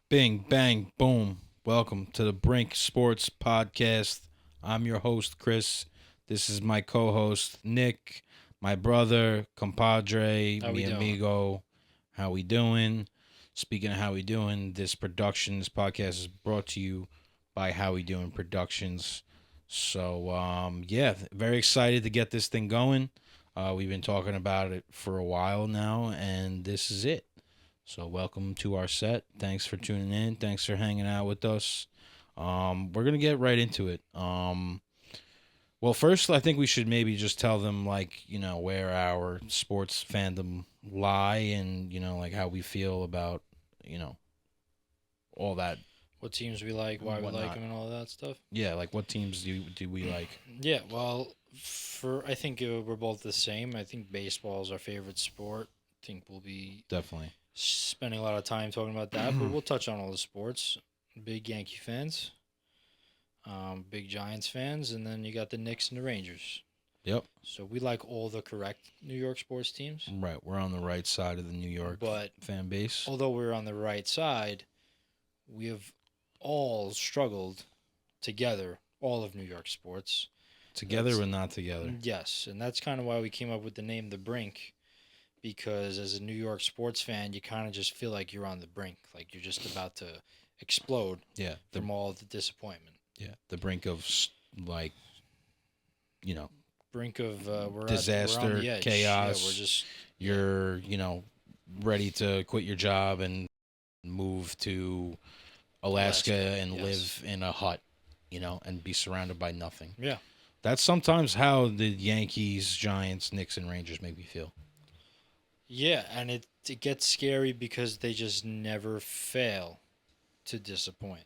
Bing, bang, boom. Welcome to the Brink Sports Podcast. I'm your host, Chris. This is my co host, Nick, my brother, compadre, How mi we doing? amigo. How we doing? Speaking of how we doing, this podcast is brought to you by How We Doing Productions. So, very excited to get this thing going. We've been talking about it for a while now, and this is it. So welcome to our set. Thanks for tuning in. Thanks for hanging out with us. We're gonna get right into it. Well, first, I think we should maybe just tell them where our sports fandom lie and like how we feel about you know all that What teams we like, why and we like whatnot. them, and all that stuff. Yeah, like what teams do we like? Yeah, well, for I think we're both the same. I think baseball is our favorite sport. I think we'll be Definitely. spending a lot of time talking about that, but we'll touch on all the sports. Big Yankee fans, big Giants fans, and then you got the Knicks and the Rangers. Yep. So we like all the correct New York sports teams. Right. We're on the right side of the New York But fan base. although we're on the right side, we have all struggled together, all of New York sports. Together That's but not together. Yes, and that's kind of why we came up with the name The Brink, because as a New York sports fan, you kind of just feel like you're on the brink, like you're just about to explode Yeah. from all the disappointment. The brink of like you know Brink of we're disaster, on the edge. chaos. Yeah, we're just You're, ready to quit your job and move to Alaska, and yes. live in a hut, and be surrounded by nothing. Yeah. That's sometimes how the Yankees, Giants, Knicks, and Rangers make me feel. Yeah, and it gets scary because they just never fail to disappoint.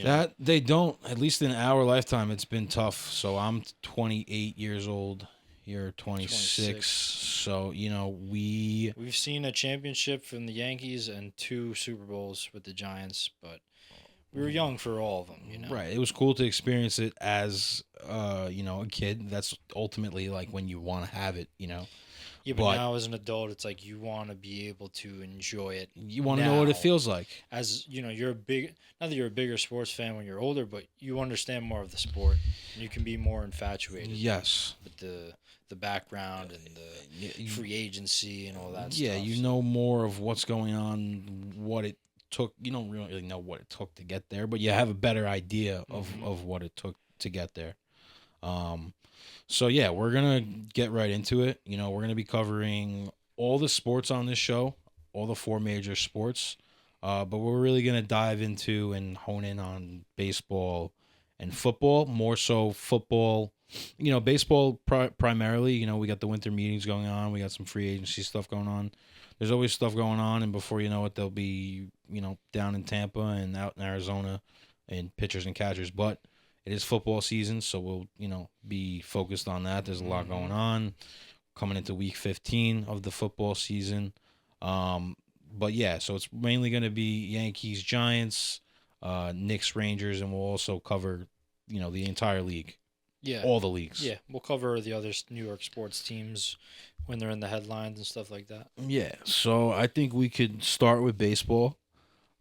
That they don't, at least in our lifetime, it's been tough. So I'm 28 years old. You're 26. 26. So, We've seen a championship from the Yankees and two Super Bowls with the Giants, but we were young for all of them. Right. It was cool to experience it as, a kid. That's ultimately like when you want to have it. Yeah, but But now as an adult, it's like you want to be able to enjoy it. you want to know what it now. feels like. As you're a big, not that you're a bigger sports fan when you're older, but you understand more of the sport, and you can be more infatuated Yes. with the background and the Y- free agency and all that Yeah, stuff. you know more of what's going on, what it took. You don't really know what it took to get there, but you have a better idea of what it took to get there. Um, so yeah, we're gonna get right into it. We're gonna be covering all the sports on this show, all the four major sports. But we're really gonna dive into and hone in on baseball and football, more so football. Baseball primarily. We got the winter meetings going on. We got some free agency stuff going on. There's always stuff going on, and before you know it, they'll be down in Tampa and out in Arizona, and pitchers and catchers. But it is football season, so we'll be focused on that. There's a lot going on coming into week 15 of the football season. But yeah, so it's mainly going to be Yankees, Giants, Knicks, Rangers, and we'll also cover the entire league, Yeah, all the leagues. yeah. We'll cover the other New York sports teams when they're in the headlines and stuff like that. Yeah, so I think we could start with baseball.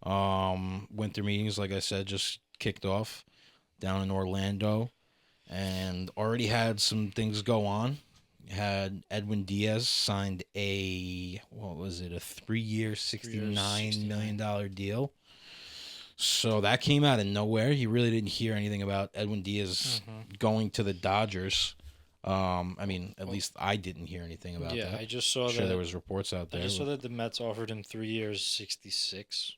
Winter meetings, like I said, just kicked off down in Orlando, and already had some things go on. Had Edwin Diaz signed a, what was it, a 3-year, $69 million deal. So that came out of nowhere. You really didn't hear anything about Edwin Diaz going to the Dodgers. At least I didn't hear anything about Yeah, that. I just saw I'm sure that. there was reports out I there. just saw that the Mets offered him 3 years, 66.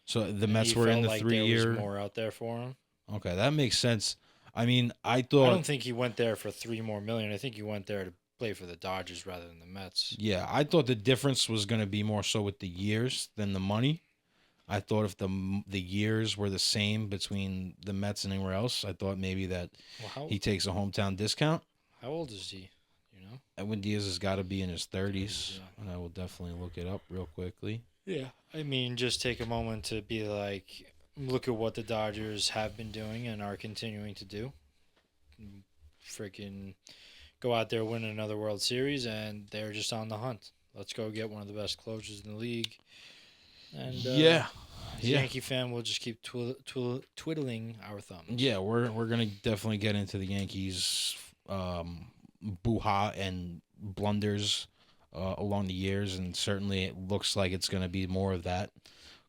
So the And Mets he were in felt the like 3-year. there was more out there for him. Okay, that makes sense. I I thought. don't think he went there for $3 more million. I think he went there to play for the Dodgers rather than the Mets. Yeah, I thought the difference was going to be more so with the years than the money. I thought if the years were the same between the Mets and anywhere else, I thought maybe that Well, he takes a hometown discount. how old is he? You know? Edwin Diaz has got to be in his 30s, Yeah. and I will definitely look it up real quickly. Yeah. I mean, just take a moment to be like, look at what the Dodgers have been doing and are continuing to do. Freaking go out there, win another World Series, and they're just on the hunt. Let's go get one of the best closers in the league. And Yeah, As a Yankee fan, we'll just keep twiddling our thumbs. Yeah, we're gonna definitely get into the Yankees, boo-ha and blunders along the years, and certainly it looks like it's gonna be more of that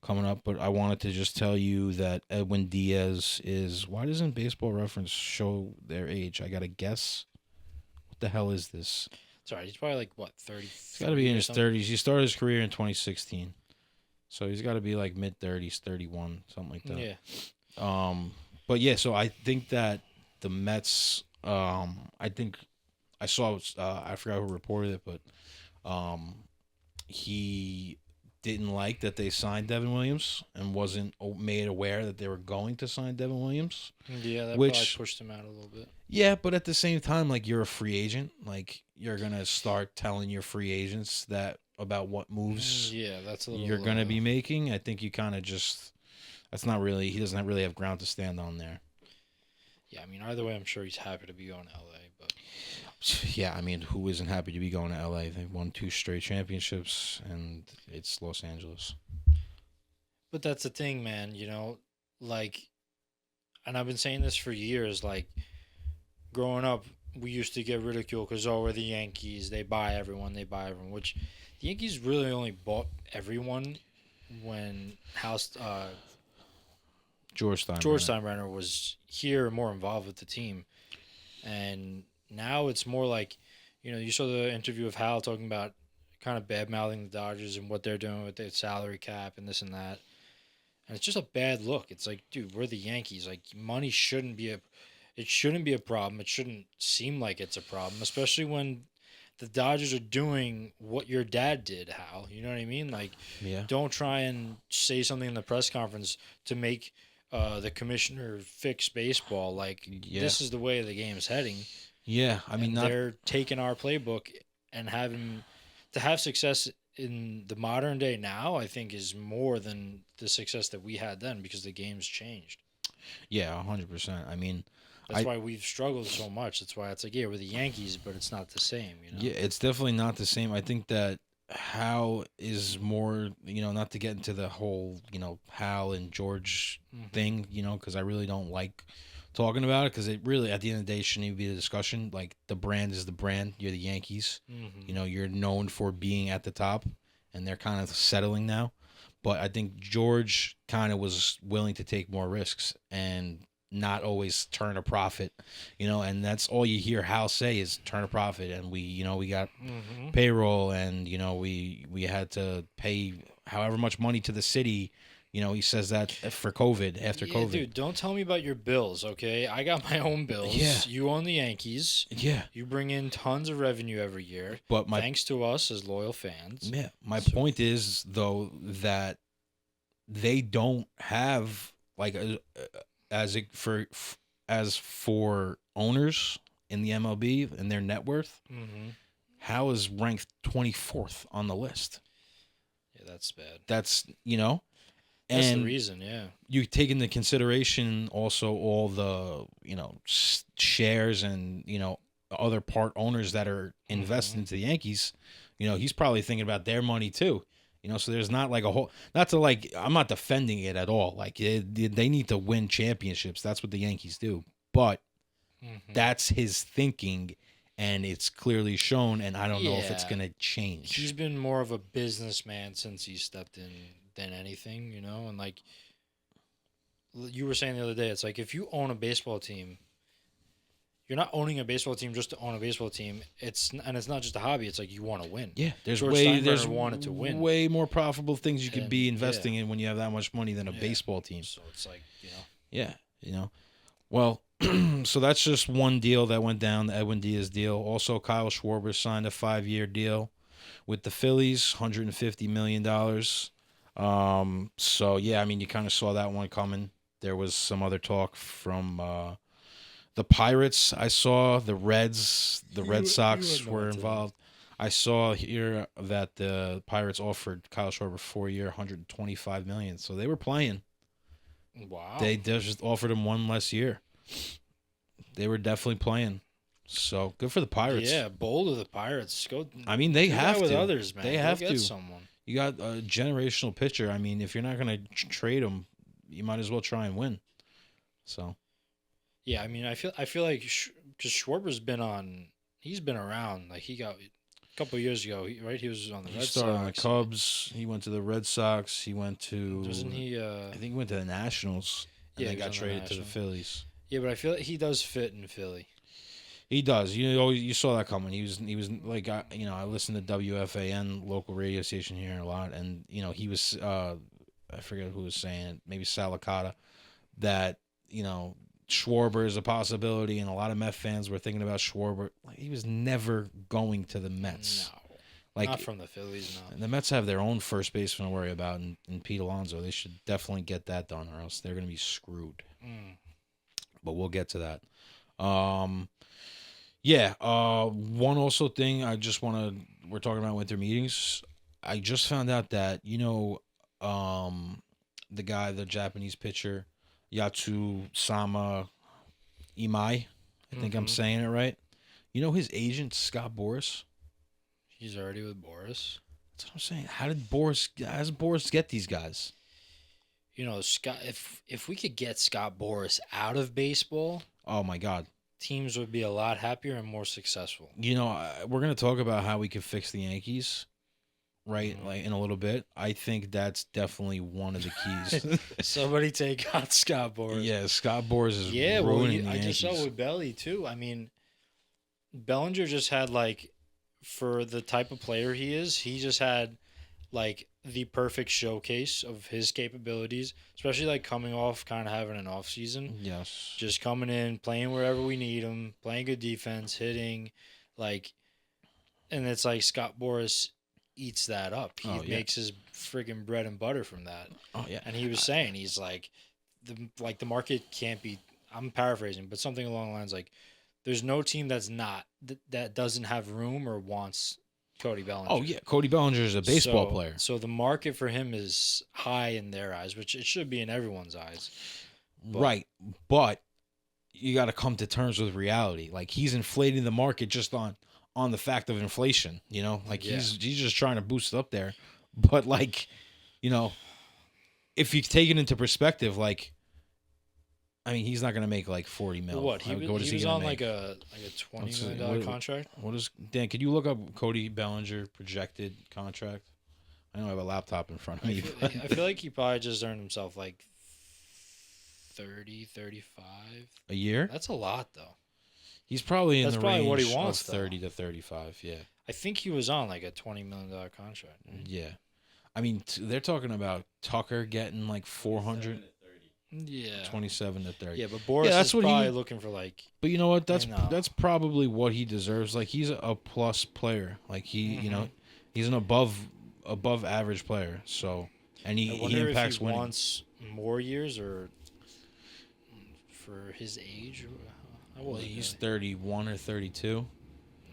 coming up. But I wanted to just tell you that Edwin Diaz is. Why doesn't Baseball Reference show their age? I gotta guess. What the hell is this? Sorry, he's probably like what 30. He's got to be in his 30s. He started his career in 2016, so he's got to be like mid 30s, 31, something like that. Yeah. But yeah, so I think that the Mets. I think I saw. I forgot who reported it, but he didn't like that they signed Devin Williams and wasn't made aware that they were going to sign Devin Williams. Yeah, that probably pushed him out a little bit. Yeah, but at the same time, like, you're a free agent. Like, you're going to start telling your free agents that about what moves that's a little, you're going to be making. I think you kind of just that's not really he doesn't really have ground to stand on there. Yeah, I mean, either way, I'm sure he's happy to be going to LA, but yeah, I mean, who isn't happy to be going to LA? They've won 2 straight championships, and it's Los Angeles. But that's the thing, man. Like, and I've been saying this for years. Like, growing up, we used to get ridiculed because, we're the Yankees. They buy everyone. Which the Yankees really only bought everyone when George Steinbrenner was here and more involved with the team. And now it's more like, you saw the interview of Hal talking about kind of bad-mouthing the Dodgers and what they're doing with their salary cap and this and that. And it's just a bad look. It's like, dude, we're the Yankees. Like, money shouldn't be a problem. It shouldn't seem like it's a problem, especially when the Dodgers are doing what your dad did, Hal. You know what I mean? Like, don't try and say something in the press conference to make the commissioner fix baseball. Like, this is the way the game is heading. Yeah, I mean, they're taking our playbook and to have success in the modern day now, I think, is more than the success that we had then because the game's changed. Yeah, 100%. I mean, that's why we've struggled so much. That's why it's like, we're the Yankees, but it's not the same. Yeah, it's definitely not the same. I think that Hal is more, not to get into the whole, Hal and George thing, because I really don't like talking about it because it really, at the end of the day, shouldn't even be a discussion. Like, the brand is the brand. You're the Yankees. You're known for being at the top, and they're kind of settling now. But I think George kind of was willing to take more risks and not always turn a profit, and that's all you hear Hal say is turn a profit. And we got payroll, and, we had to pay however much money to the city. He says that for COVID, after COVID. Dude, don't tell me about your bills, okay? I got my own bills. Yeah. You own the Yankees. Yeah. You bring in tons of revenue every year. But thanks to us as loyal fans. Yeah. My point is, though, that they don't have, like, as for owners in the MLB and their net worth, Hal is ranked 24th on the list. Yeah, that's bad. That's, That's the reason, yeah. You take into consideration also all the, shares and, other part owners that are invested into the Yankees. He's probably thinking about their money too. So there's not like a whole, not to like, I'm not defending it at all. Like, they need to win championships. That's what the Yankees do. But that's his thinking, and it's clearly shown, and I don't know if it's going to change. He's been more of a businessman since he stepped in than anything, and like you were saying the other day, it's like if you own a baseball team, you're not owning a baseball team just to own a baseball team. It's not just a hobby. It's like you want to win. Yeah, there's wanted to win. Way more profitable things you could be investing in when you have that much money than a baseball team. So it's like, Yeah, Well, so that's just one deal that went down, the Edwin Diaz deal. Also, Kyle Schwarber signed a 5-year deal with the Phillies, $150 million. So yeah, I mean, you kind of saw that one coming. There was some other talk from the Pirates. I saw the Red Sox were involved. I saw here that the Pirates offered Kyle Schwarber 4-year, $125 million. So they were playing. Wow. They just offered him one less year. They were definitely playing. So good for the Pirates. Yeah, bold of the Pirates. Go. I mean, they have to. With others, man. They have get to. Someone. You got a generational pitcher. I mean, if you're not gonna trade him, you might as well try and win. So Yeah, I mean, I feel like because Schwarber's he's been around. Like he got a couple of years ago, right? He was on the he Red started on the Sox. Cubs. He went to the Red Sox. He went to. Doesn't he? I think he went to the Nationals, and Yeah, then he was got on the traded to the Nationals. Phillies. Yeah, but I feel like he does fit in Philly. He does. You saw that coming. He was like I listen to WFAN local radio station here a lot, and he was I forget who was saying it, maybe Salicata, that Schwarber is a possibility, and a lot of Met fans were thinking about Schwarber. Like, he was never going to the Mets. No, Like, not from the Phillies. No. the Mets have their own first baseman to worry about, and Pete Alonso. They should definitely get that done, or else they're going to be screwed. But we'll get to that. Yeah. One also thing I just want to. We're talking about winter meetings. I just found out that the guy, the Japanese pitcher, Yatsu Sama Imai. I think I'm saying it right. You know his agent, Scott Boras? He's already with Boris. That's what I'm saying. How does Boras get these guys? Scott. If we could get Scott Boris out of baseball, Oh my God. teams would be a lot happier and more successful. We're gonna talk about how we could fix the Yankees, right? Mhm. Like in a little bit. I think that's definitely one of the keys. Somebody take out Scott Boris. Yeah, Scott Boras is Yeah, well, ruining the I Yankees. just saw with Belly too. I mean, Bellinger just had for the type of player he just had the perfect showcase of his capabilities, especially coming off kind of having an off season. Yes. Just coming in, playing wherever we need him, playing good defense, hitting, and it's like Scott Boras eats that up. He makes his friggin' bread and butter from that. Oh yeah. And he was saying he's the market can't be. I'm paraphrasing, but something along the lines there's no team that doesn't have room or wants Cody Bellinger. Oh yeah, Cody Bellinger is a baseball player. So the market for him is high in their eyes, which it should be in everyone's eyes. Right, but you got to come to terms with reality. Like, he's inflating the market just on the fact of inflation. He's just trying to boost it up there. But if you take it into perspective, he's not going to make 40 mil. What he was on a $20 million contract. What is Dan? Could you look up Cody Bellinger projected contract? I don't have a laptop in front of me. I feel like he probably just earned himself 30, 35 a year. That's a lot though. He's probably in the range what he wants, of 30 to 35. Yeah. I think he was on a $20 million contract. Yeah. I mean, they're talking about Tucker getting 400. Yeah. 27 to 30. Yeah, but Boris is probably looking for But you know what? That's probably what he deserves. He's a plus player. He's an above average player. So, and he impacts if he winning. Wants more years or for his age. Well, he's 31 or 32.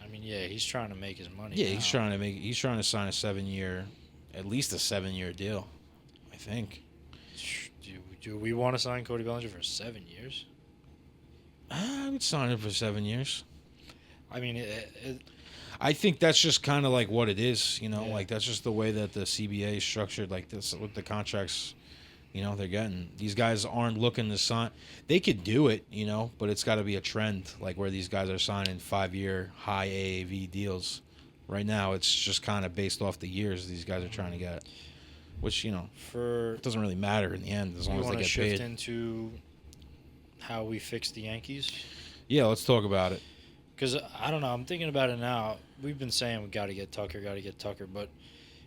I mean, yeah, he's trying to make his money. Yeah, now. he's trying to sign at least a 7-year deal, I think. Do we want to sign Cody Bellinger for 7 years? I would sign him for 7 years. I mean, I think that's just kind of what it is, that's just the way that the CBA is structured, this with the contracts, they're getting. These guys aren't looking to sign. They could do it, but it's got to be a trend, where these guys are signing 5-year high AAV deals. Right now, it's just kind of based off the years these guys are trying to get. Which, it doesn't really matter in the end as long as they get paid. You want to shift into how we fix the Yankees? Yeah, let's talk about it. Because, I don't know, I'm thinking about it now. We've been saying we got to get Tucker, but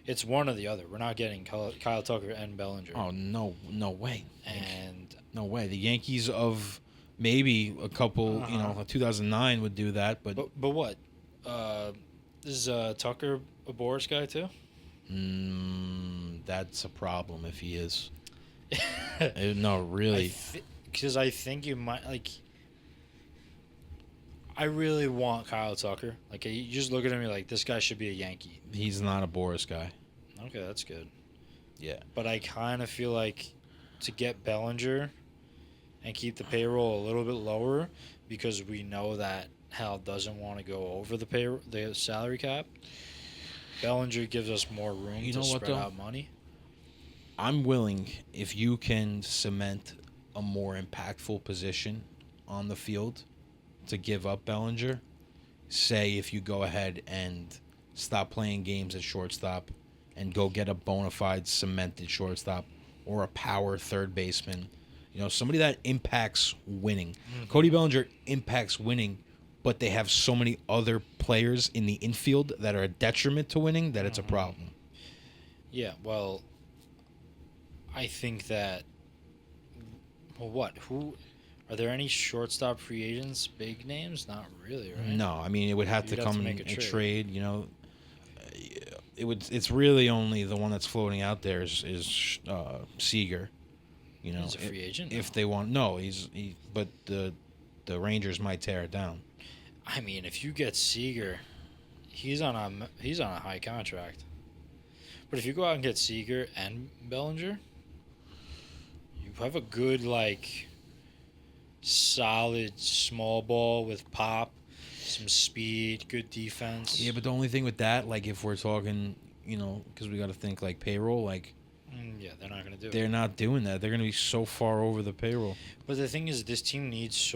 it's one or the other. We're not getting Kyle Tucker and Bellinger. Oh, no way. And no way. The Yankees of maybe a couple, 2009 would do that, but what? Is Tucker a Boris guy, too? That's a problem if he is. No, really. Because I think you might I really want Kyle Tucker. You just look at him, this guy should be a Yankee. He's not a Boris guy. Okay, that's good. Yeah. But I kind of feel to get Bellinger and keep the payroll a little bit lower, because we know that Hal doesn't want to go over the salary cap. Bellinger gives us more room You to know what, spread though? out money. I'm willing, if you can cement a more impactful position on the field, to give up Bellinger. Say if you go ahead and stop playing games at shortstop and go get a bona fide cemented shortstop or a power third baseman, somebody that impacts winning. Cody Bellinger impacts winning, but they have so many other players in the infield that are a detriment to winning that it's a problem. Yeah, well, I think that. Well, what? Who? Are there any shortstop free agents, big names? Not really, right? No, I mean it would have You'd to have to come make in a a trade. trade. It's really only the one that's floating out there is Seager. He's a free agent. If now. they want, no, but the Rangers might tear it down. I mean, if you get Seager, he's on a high contract. But if you go out and get Seager and Bellinger, you have a good solid small ball with pop, some speed, good defense. Yeah, but the only thing with that, like if we're talking, because we got to think like payroll, like yeah, they're not gonna do it. they're not doing that. They're gonna be so far over the payroll. But the thing is, this team needs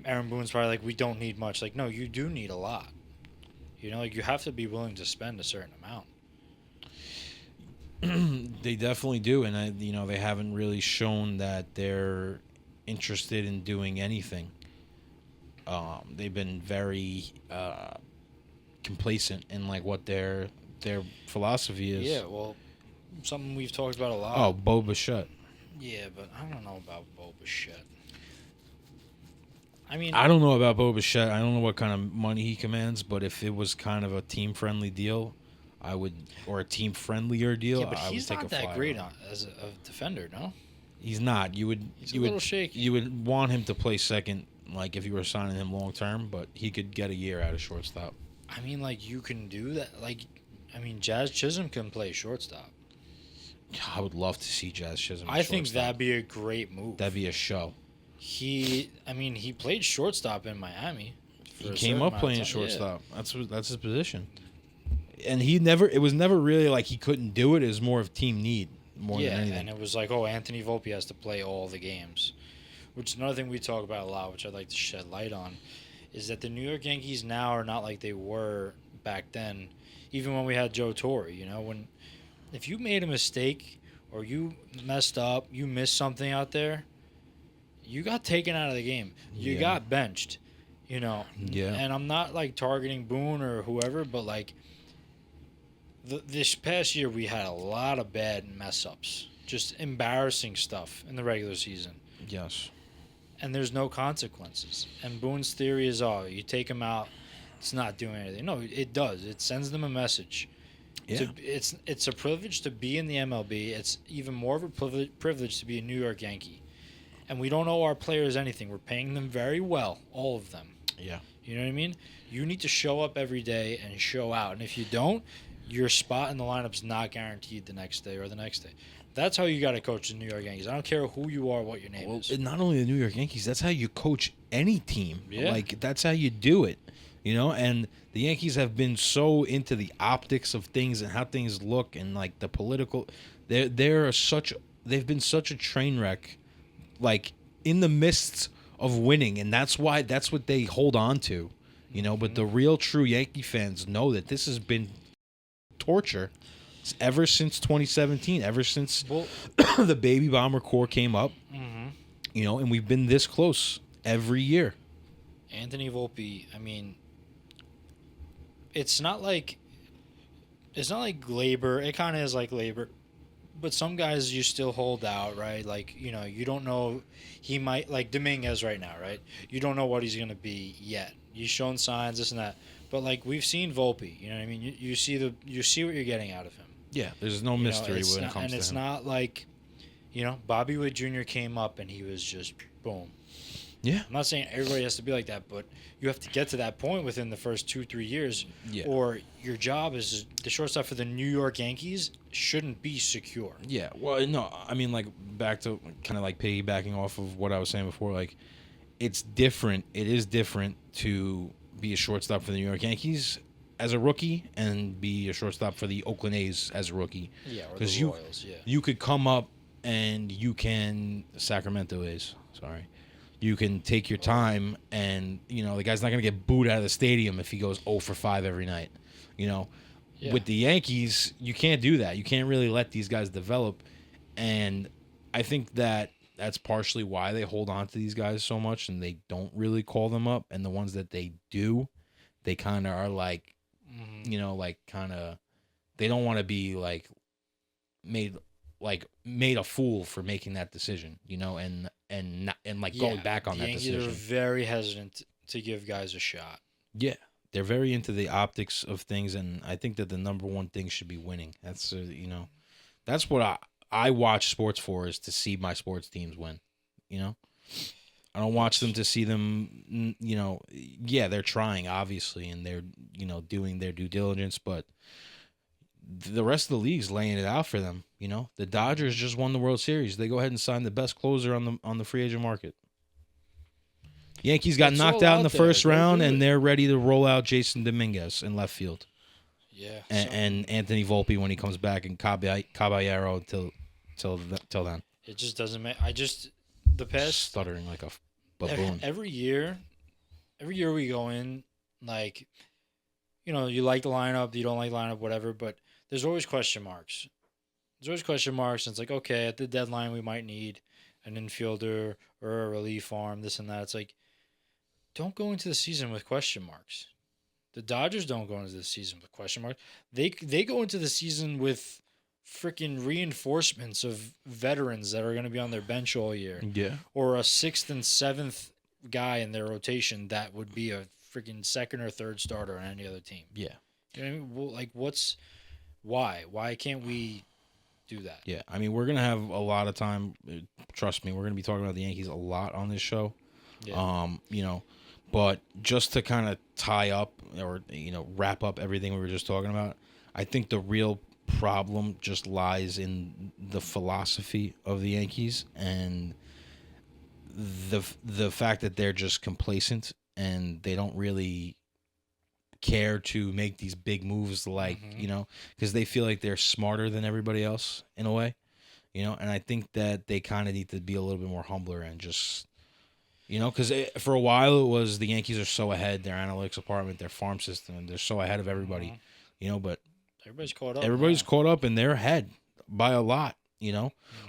Aaron Boone's probably like, we don't need much. Like, no, you do need a lot. You have to be willing to spend a certain amount. They definitely do, and they haven't really shown that they're interested in doing anything. They've been very complacent in like what their philosophy is. Yeah, well, something we've talked about a lot. Oh, Bo Bichette. Yeah, but I don't know about Bo Bichette. I mean, I don't know about Bo Bichette. I don't know what kind of money he commands, but if it was kind of a team-friendly deal, or a team-friendlier deal, yeah, but I would he's take not a that flyer great on. as a defender, no? He's not. You would He's a little shaky. You would want him to play second, like if you were signing him long term, but he could get a year out of shortstop. I mean, you can do that. Jazz Chisholm can play shortstop. I would love to see Jazz Chisholm. I think that'd be a great move. That'd be a show. He played shortstop in Miami. He came up playing shortstop. Yeah. That's his position. And it was never really like he couldn't do it. It was more of team need more than anything. And it was like, oh, Anthony Volpe has to play all the games, which is another thing we talk about a lot, which I'd like to shed light on, is that the New York Yankees now are not like they were back then, even when we had Joe Torre. If you made a mistake or you messed up, you missed something out there, you got taken out of the game. You got benched, Yeah. And I'm not targeting Boone or whoever, but this past year we had a lot of bad mess ups, just embarrassing stuff in the regular season. Yes. And there's no consequences. And Boone's theory is, you take him out, it's not doing anything. No, it does. It sends them a message. Yeah. It's a privilege to be in the MLB. It's even more of a privilege to be a New York Yankee. And we don't owe our players anything. We're paying them very well, all of them. Yeah. You know what I mean? You need to show up every day and show out. And if you don't, your spot in the lineup's not guaranteed the next day or the next day. That's how you got to coach the New York Yankees. I don't care who you are, what your name is. And not only the New York Yankees, that's how you coach any team. Yeah. That's how you do it. And the Yankees have been so into the optics of things and how things look and the political. They've been such a train wreck, in the midst of winning, and that's what they hold on to, But the real true Yankee fans know that this has been torture ever since 2017, ever since the baby bomber core came up, and we've been this close every year. Anthony Volpe, it's not like labor. It kind of is like labor, but some guys you still hold out, right? You don't know. He might, Dominguez right now, right? You don't know what he's gonna be yet. He's shown signs, this and that. But we've seen Volpe, you know what I mean? You see what you're getting out of him. Yeah, there's no mystery when it comes to him. And it's not Bobby Witt Jr. came up and he was just boom. Yeah. I'm not saying everybody has to be like that, but you have to get to that point within the first 2-3 years, or your job as the shortstop for the New York Yankees shouldn't be secure. Yeah. Well, no, back to kind of piggybacking off of what I was saying before, it's different. It is different to be a shortstop for the New York Yankees as a rookie and be a shortstop for the Oakland A's as a rookie. Yeah, or 'Cause the Royals. Yeah. You could come up and you can Sacramento A's. Sorry. You can take your time, and the guy's not gonna get booed out of the stadium if he goes 0 for 5 every night. You know, Yeah. with the Yankees, you can't do that. You can't really let these guys develop, and I think that's partially why they hold on to these guys so much, and they don't really call them up. And the ones that they do, they kind of are like, like kind of, they don't want to be like made a fool for making that decision, and going back on that decision. The Yankees are very hesitant to give guys a shot. Yeah, they're very into the optics of things, and I think that the number one thing should be winning. That's that's what I watch sports for, is to see my sports teams win. I don't watch them to see them. Yeah, they're trying obviously, and they're doing their due diligence, but the rest of the league's laying it out for them. The Dodgers just won the World Series. They go ahead and sign the best closer on the free agent market. Yankees got knocked out in the first round, and they're ready to roll out Jason Dominguez in left field. Yeah, and Anthony Volpe when he comes back, and Caballero till then. It just doesn't make. The past stuttering like a baboon. Every year we go in like, you like the lineup, you don't like the lineup, whatever, but there's always question marks. And it's like, okay, at the deadline we might need an infielder or a relief arm, this and that. It's like, don't go into the season with question marks. The Dodgers don't go into the season with question marks. They go into the season with freaking reinforcements of veterans that are going to be on their bench all year. Yeah. Or a 6th and 7th guy in their rotation that would be a freaking 2nd or 3rd starter on any other team. Yeah. You know what I mean? Well, like, why? Why can't we do that? Yeah. I mean, we're going to have a lot of time. Trust me, we're going to be talking about the Yankees a lot on this show. Yeah. But just to kind of tie up or, wrap up everything we were just talking about, I think the real problem just lies in the philosophy of the Yankees and the fact that they're just complacent and they don't really care to make these big moves, like because they feel like they're smarter than everybody else in a way, and I think that they kind of need to be a little bit more humbler and just because for a while it was the Yankees are so ahead, their analytics department, their farm system, and they're so ahead of everybody, but everybody's caught up. Everybody's caught up, and they're ahead by a lot,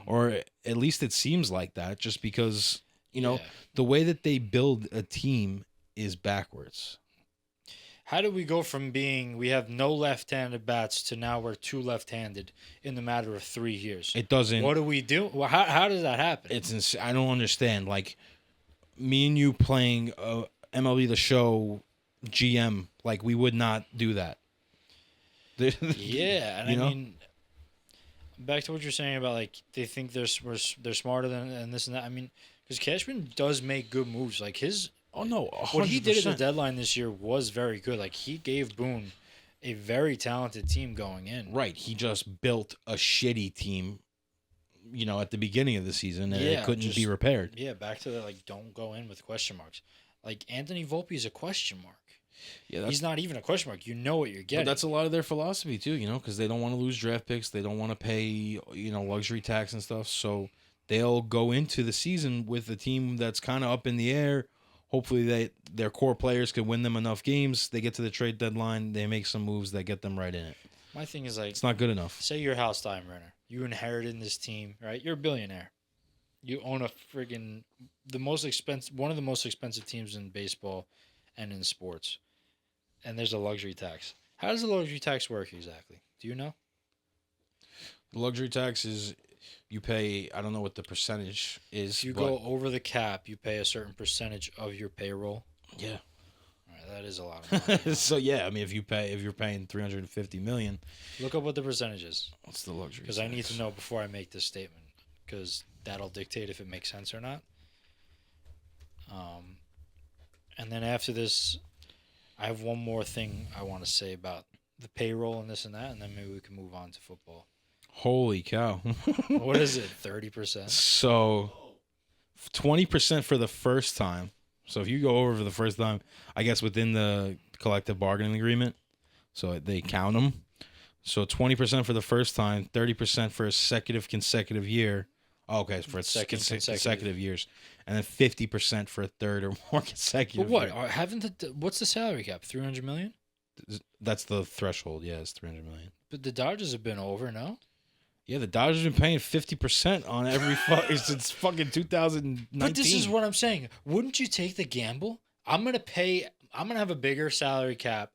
or at least it seems like that. Just because the way that they build a team is backwards. How do we go from we have no left-handed bats to now we're 2 left-handed in the matter of 3 years? It doesn't. What do we do? Well, how does that happen? It's I don't understand. Like me and you playing MLB The Show GM, like we would not do that. Yeah, and I mean, back to what you're saying about like they think they're smarter than and this and that. I mean, because Cashman does make good moves. Like his 100%. What he did at the deadline this year was very good. Like he gave Boone a very talented team going in. Right, he just built a shitty team, at the beginning of the season, and it couldn't be repaired. Yeah, back to the don't go in with question marks. Like Anthony Volpe is a question mark. Yeah, he's not even a question mark. You know what you're getting. But that's a lot of their philosophy too, because they don't want to lose draft picks. They don't want to pay, luxury tax and stuff. So they'll go into the season with a team that's kind of up in the air. Hopefully their core players can win them enough games. They get to the trade deadline. They make some moves that get them right in it. My thing is it's not good enough. Say you're Hal Steinbrenner. You inherited this team, right? You're a billionaire. You own a friggin' one of the most expensive teams in baseball and in sports. And there's a luxury tax. How does the luxury tax work exactly? Do you know? The luxury tax is you pay, I don't know what the percentage is. If you go over the cap, you pay a certain percentage of your payroll. Yeah. All right, that is a lot of money. So yeah, I mean if you're paying $350 million. Look up what the percentage is. What's the luxury tax? Because I need to know before I make this statement. Because that'll dictate if it makes sense or not. And then after this, I have one more thing I want to say about the payroll and this and that, and then maybe we can move on to football. Holy cow. What is it, 30%? So 20% for the first time. So if you go over for the first time, I guess within the collective bargaining agreement, So they count them. So 20% for the first time, 30% for a consecutive year. Oh, okay, for consecutive years, and then 50% for a third or more consecutive. But what? Year. What's the salary cap? 300 million? That's the threshold. Yeah, it's 300 million. But the Dodgers have been over, no? Yeah, the Dodgers have been paying 50% on every since fucking 2019. But this is what I'm saying. Wouldn't you take the gamble? I'm gonna have a bigger salary cap.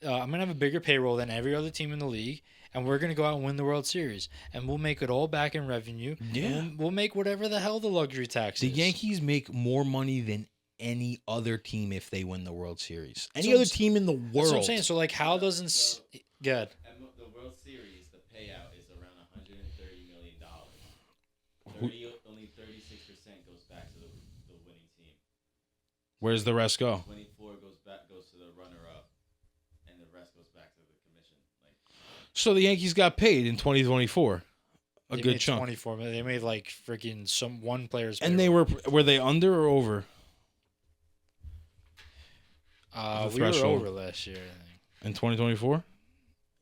I'm gonna have a bigger payroll than every other team in the league, and we're gonna go out and win the World Series, and we'll make it all back in revenue. Yeah, we'll make whatever the hell the luxury tax is. The Yankees make more money than any other team if they win the World Series. Any other team in the world. That's what I'm saying. So like, Hal doesn't good. The World Series, the payout is around $130 million. Only 36% goes back to the winning team. Where's the rest go? 24 goes to the runner-up, and the rest goes back to the commission. So the Yankees got paid in 2024. They good chunk. 24 million. They made like freaking one player's. And they were they under or over? We were over last year, I think. In 2024?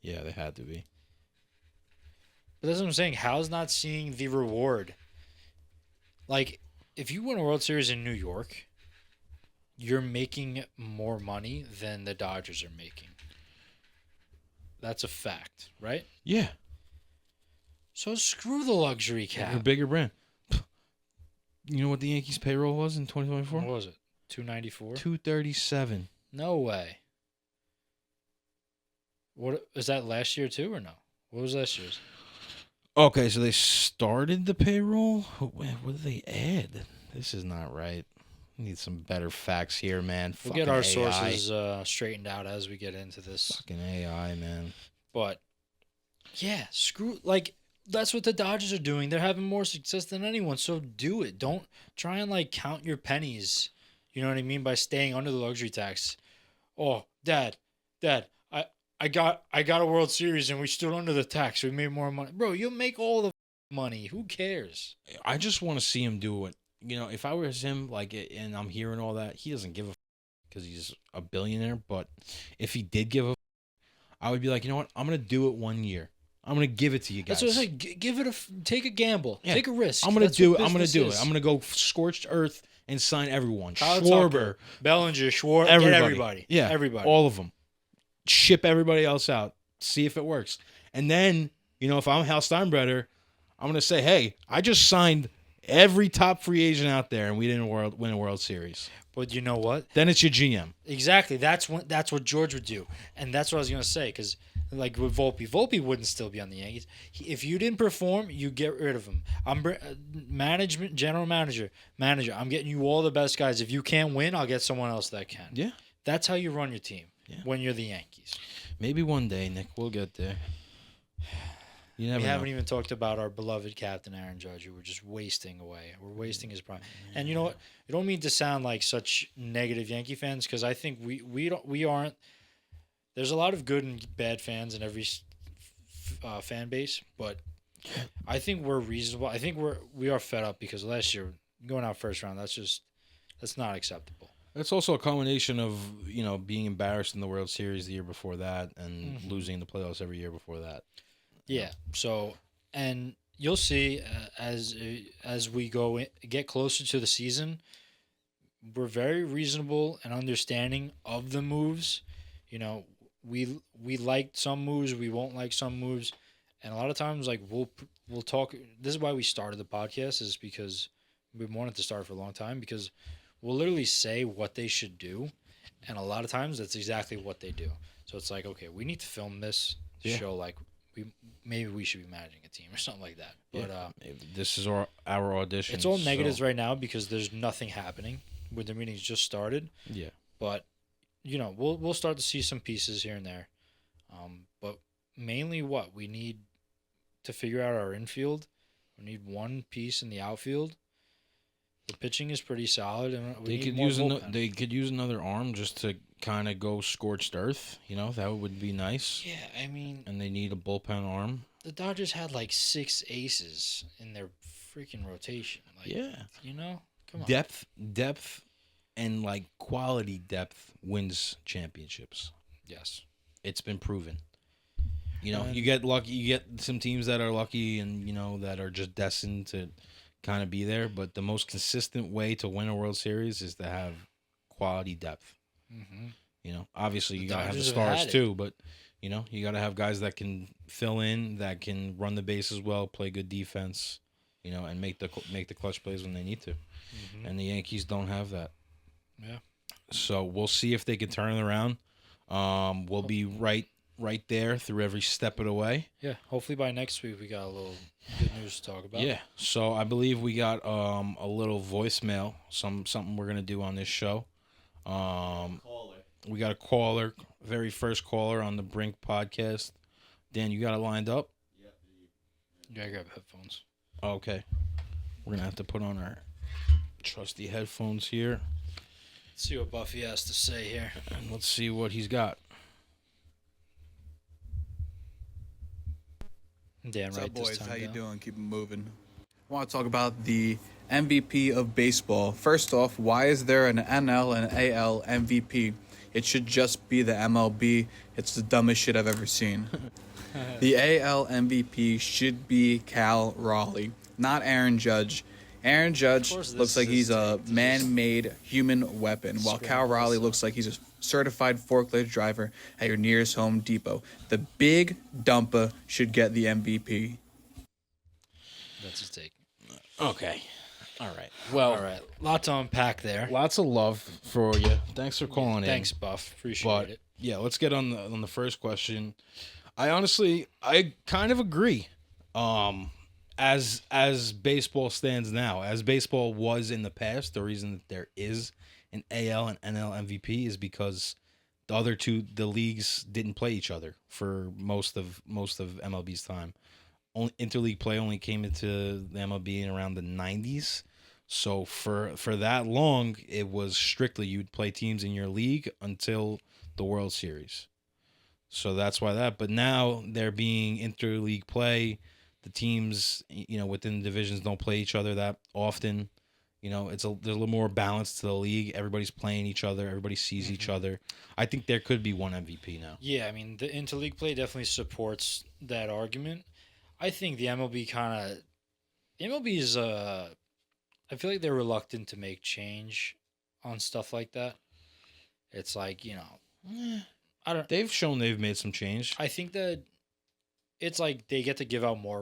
Yeah, they had to be. But that's what I'm saying. Hal's not seeing the reward. Like, if you win a World Series in New York, you're making more money than the Dodgers are making. That's a fact, right? Yeah. So screw the luxury cap. A bigger brand. You know what the Yankees payroll was in 2024? What was it? 294? 237. No way. What is that last year too or no? What was last year's? Okay, so they started the payroll. What did they add? This is not right. Need some better facts here, man. We'll get our sources straightened out as we get into this. Fucking AI, man. But yeah, that's what the Dodgers are doing. They're having more success than anyone, so do it. Don't try and like count your pennies. You know what I mean, by staying under the luxury tax. Oh, Dad, I got a World Series and we stood under the tax. We made more money. Bro, you'll make all the money. Who cares? I just want to see him do it. You know, if I was him, like, and I'm hearing all that, he doesn't give a because he's a billionaire. But if he did give a, I would be like, you know what? I'm gonna do it 1 year. I'm gonna give it to you guys. That's what I say. Take a gamble. Yeah. Take a risk. I'm gonna do it. I'm gonna do it. I'm gonna go scorched earth and sign everyone. Schwarber, Bellinger, Schwarber, everybody. Yeah, everybody. All of them. Ship everybody else out. See if it works. And then, you know, if I'm Hal Steinbrenner, I'm gonna say, hey, I just signed every top free agent out there, and we didn't win a World Series. But you know what? Then it's your GM. Exactly. That's what George would do, and that's what I was gonna say. Because like with Volpe wouldn't still be on the Yankees. If you didn't perform, you get rid of him. I'm management, general manager. I'm getting you all the best guys. If you can't win, I'll get someone else that can. Yeah. That's how you run your team when you're the Yankees. Maybe one day, Nick, we'll get there. We haven't even talked about our beloved captain, Aaron Judge, who we're just wasting away. We're wasting his prime. And you know what? I don't mean to sound like such negative Yankee fans, because I think we aren't. There's a lot of good and bad fans in every fan base, but I think we're reasonable. I think we are fed up because last year going out first round, that's not acceptable. It's also a combination of, you know, being embarrassed in the World Series the year before that and losing the playoffs every year before that. Yeah. So, and you'll see as we get closer to the season, we're very reasonable and understanding of the moves. You know, we like some moves, we won't like some moves, and a lot of times, like we'll talk. This is why we started the podcast, is because we wanted to start for a long time, because we'll literally say what they should do, and a lot of times that's exactly what they do. So it's like, okay, we need to film this show, like maybe we should be managing a team or something like that. But this is our audition. It's all negatives right now because there's nothing happening. Winter meetings just started. Yeah, but you know, we'll start to see some pieces here and there. But mainly what we need to figure out our infield. We need one piece in the outfield. The pitching is pretty solid, and they could use another arm just to kind of go scorched earth. You know, that would be nice. Yeah, I mean, and they need a bullpen arm. The Dodgers had like 6 aces in their freaking rotation. Like, you know, come on. Depth, and like quality depth wins championships. Yes. It's been proven. You know, And- you get lucky. You get some teams that are lucky and, that are just destined to kind of be there. But the most consistent way to win a World Series is to have quality depth. Mhm. Obviously The you got to have the Dodgers have stars had it. too, but, you got to have guys that can fill in, that can run the bases well, play good defense, and make the clutch plays when they need to. Mhm. And the Yankees don't have that. Yeah. So we'll see if they can turn it around. We'll be right there through every step of the way. Yeah. Hopefully by next week we got a little good news to talk about. Yeah. So I believe we got a little voicemail, something we're gonna do on this show. Caller. We got a caller, very first caller on the Brink podcast. Dan, you got it lined up? Yep. You gotta grab headphones. Okay. We're gonna have to put on our trusty headphones here, Let's see what Buffy has to say here. and let's see what he's got. Damn What's right. up, boys? This time How you down. doing? Keep it moving. I want to talk about the MVP of baseball. First off, why is there an NL and AL MVP? It should just be the MLB. It's the dumbest shit I've ever seen. The AL MVP should be Cal Raleigh, not Aaron Judge. Aaron Judge course this looks like is he's a his take. man-made human weapon, while Cal Screw Raleigh this. looks like he's a certified forklift driver at your nearest Home Depot. The big dumper should get the MVP. That's his take. Okay. All right. Well, All right. Lot to unpack there. lots of love for you. Thanks for calling in. Thanks, Buff. Appreciate But it. yeah, let's get on the first question. I kind of agree. As baseball stands now, as baseball was in the past, the reason that there is an AL and NL MVP is because the other two, the leagues didn't play each other for most of MLB's time. Only interleague play only came into the MLB in around the 90s. So for that long, it was strictly you'd play teams in your league until the World Series. So that's why that. But now there being interleague play, the teams within the divisions don't play each other that often. There's a little more balance to the league. Everybody's playing each other. Everybody sees each other. I think there could be one MVP now. Yeah, I mean, the interleague play definitely supports that argument. I think the MLB is, I feel like they're reluctant to make change on stuff like that. It's like, They've shown they've made some change. I think that it's like they get to give out more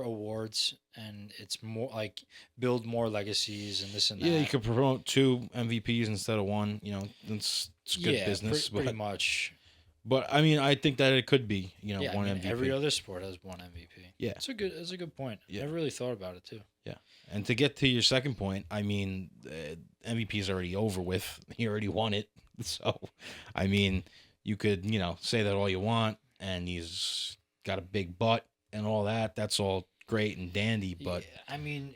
awards, and it's more like build more legacies and this and that. Yeah, you could promote 2 MVPs instead of 1. It's good business. Pretty much. But I mean, I think that it could be, Yeah, one I mean, MVP. every other sport has one MVP. Yeah. It's a good point. Yeah. I never really thought about it too. And to get to your second point, I mean, MVP is already over with. He already won it. So, I mean, you could, say that all you want, and he's got a big butt and all that. That's all great and dandy, but Yeah, I mean,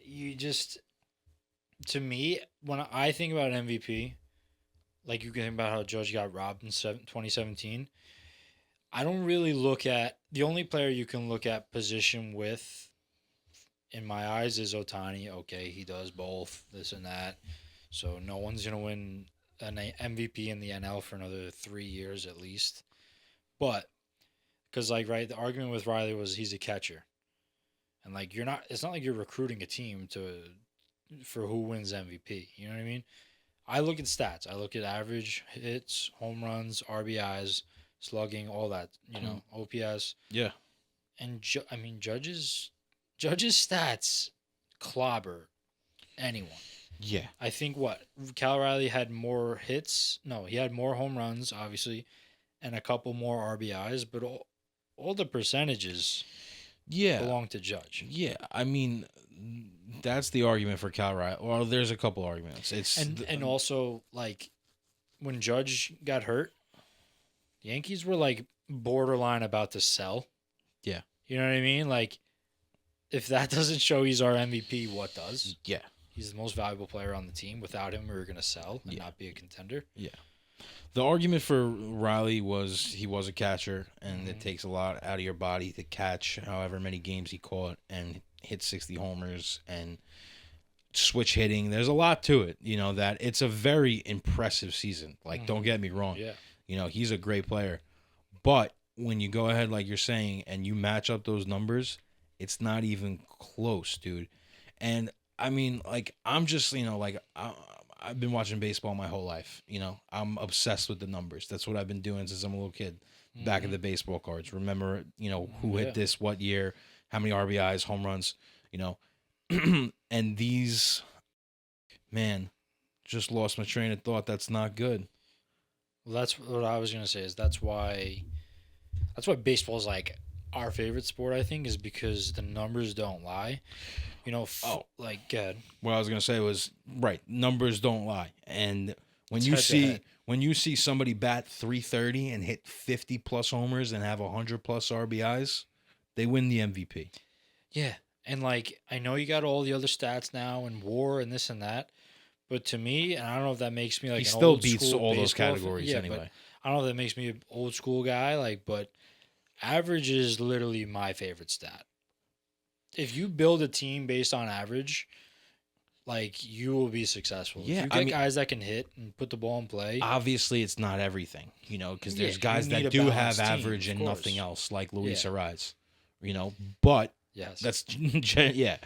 to me, when I think about MVP, like you can think about how Judge got robbed in 2017. I don't really look at the only player you can look at position with, in my eyes, is Ohtani. Okay, he does both, this and that. So no one's gonna win an MVP in the NL for another 3 years at least. But because the argument with Riley was he's a catcher, and it's not like you're recruiting a team for who wins MVP. You know what I mean? I look at stats. I look at average hits, home runs, RBIs, slugging, all that. OPS. yeah. And Judge's stats clobber anyone. Yeah. I think Cal Riley had more hits. No, he had more home runs, obviously, and a couple more RBIs. But all the percentages Yeah. belong to Judge. Yeah. I mean, that's the argument for Cal Riley. Well, there's a couple arguments. And also, like, when Judge got hurt, the Yankees were, like, borderline about to sell. Yeah. You know what I mean? Like, if that doesn't show he's our MVP, what does? Yeah. He's the most valuable player on the team. Without him, we were going to sell and not be a contender. The argument for Riley was he was a catcher, and it takes a lot out of your body to catch however many games he caught and hit 60 homers and switch hitting. There's a lot to it, that it's a very impressive season. Like, don't get me wrong. Yeah. He's a great player. But when you go ahead, like you're saying, and you match up those numbers, it's not even close, dude. And I mean, like, I'm just, like, I've been watching baseball my whole life. I'm obsessed with the numbers. That's what I've been doing since I'm a little kid. Back of the baseball cards. Remember, who hit this, what year, how many RBIs, home runs, and these, man, just lost my train of thought. That's not good. Well, that's what I was gonna say. Is that's why baseball is like our favorite sport. I think is because the numbers don't lie. Like good. What I was gonna say was right. Numbers don't lie, and when It's you head to see head. when you see somebody bat 330 and hit 50 plus homers and have 100 plus RBIs, they win the MVP. Yeah, and like I know you got all the other stats now and WAR and this and that, but to me, and I don't know if that makes me like He an still old beats school all those baseball categories yeah, anyway. But I don't know if that makes me an old school guy. Like, but average is literally my favorite stat. If you build a team based on average, like you will be successful. Yeah, if you I get mean- guys that can hit and put the ball in play. Obviously, it's not everything, because Yeah, there's you guys need that a do balanced have team, average of and nothing course. else, like Luis Yeah. Ariz, But Yes, that's yeah.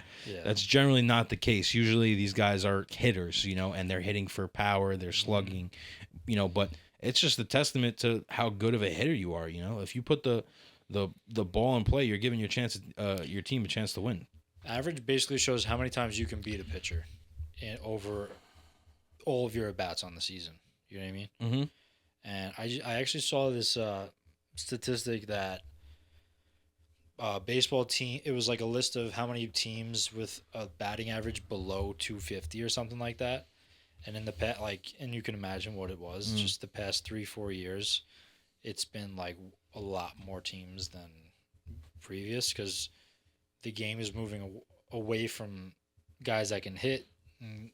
that's generally not the case. Usually, these guys are hitters, and they're hitting for power, they're slugging, But it's just a testament to how good of a hitter you are. If you put the ball in play, you're giving your team a chance to win. Average basically shows how many times you can beat a pitcher over all of your at bats on the season. You know what I mean? Mm-hmm. And I actually saw this statistic that baseball team. It was like a list of how many teams with a batting average below 250 or something like that. And in the past, and you can imagine what it was. Just the past 3-4 years, it's been like a lot more teams than previous because the game is moving away from guys that can hit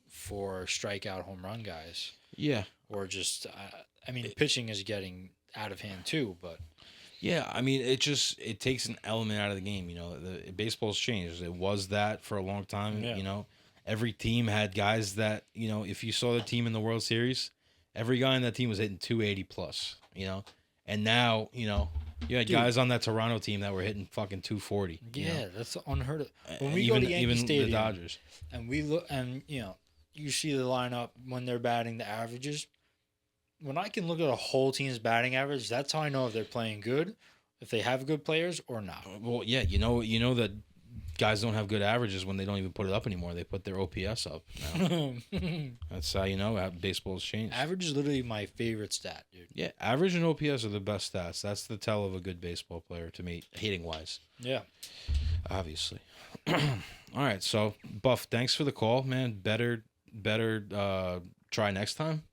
for strikeout home run guys. Yeah. Or just, pitching is getting out of hand too, but. Yeah, I mean, it takes an element out of the game. The baseball's changed. It was that for a long time. Yeah. Every team had guys that if you saw the team in the World Series, every guy on that team was hitting 280 plus. And now you had guys on that Toronto team that were hitting fucking 240. Yeah, that's unheard of. When we even go to Yankee Stadium, the Dodgers, and we look, and you see the lineup when they're batting the averages. When I can look at a whole team's batting average, that's how I know if they're playing good, if they have good players or not. Well, yeah, you know that guys don't have good averages when they don't even put it up anymore. They put their OPS up now. That's how you know how baseball's changed. Average is literally my favorite stat, dude. Yeah, average and OPS are the best stats. That's the tell of a good baseball player to me, hitting wise. Yeah. Obviously. All right, so Buff, thanks for the call, man. Better try next time.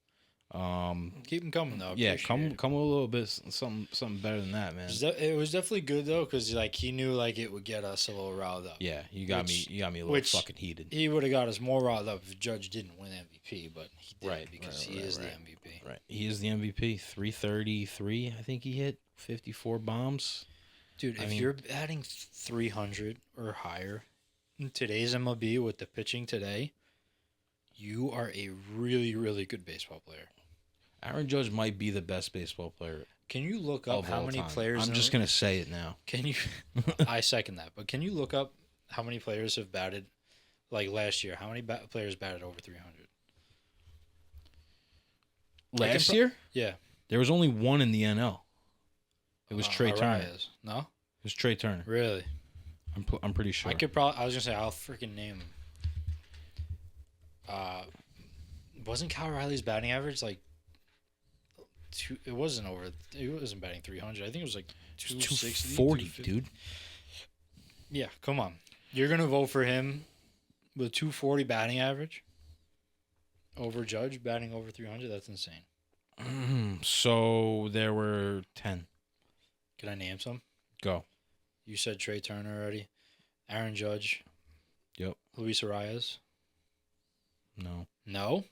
Keep them coming though. Yeah, Appreciate it. come a little bit something better than that, man. It was definitely good though, because he knew it would get us a little riled up. Yeah, you got me a little fucking heated. He would have got us more riled up if Judge didn't win MVP, but he did Right, because right, he right, is the right. MVP. Right, he is the MVP. 333, I think he hit 54 bombs. Dude, if you're batting 300 or higher in today's MLB with the pitching today, you are a really, really good baseball player. Aaron Judge might be the best baseball player Can you look up of how all many time. players? I'm just gonna say it now. Can you? I second that. But can you look up how many players have batted last year? How many players batted over 300? Last year, Yeah. there was only one in the NL. It was Trey Turner. It Arias. No, was Trey Turner. really. I'm pretty sure. I could probably. I was gonna say I'll freaking name him. Wasn't Kyle Riley's batting average it wasn't over. It wasn't batting 300. I think it was 260, 240, dude. Yeah, come on. You're gonna vote for him with 240 batting average over Judge batting over 300? That's insane. So there were 10. Can I name some? Go. You said Trey Turner already. Aaron Judge. Yep. Luis Arias. No. No.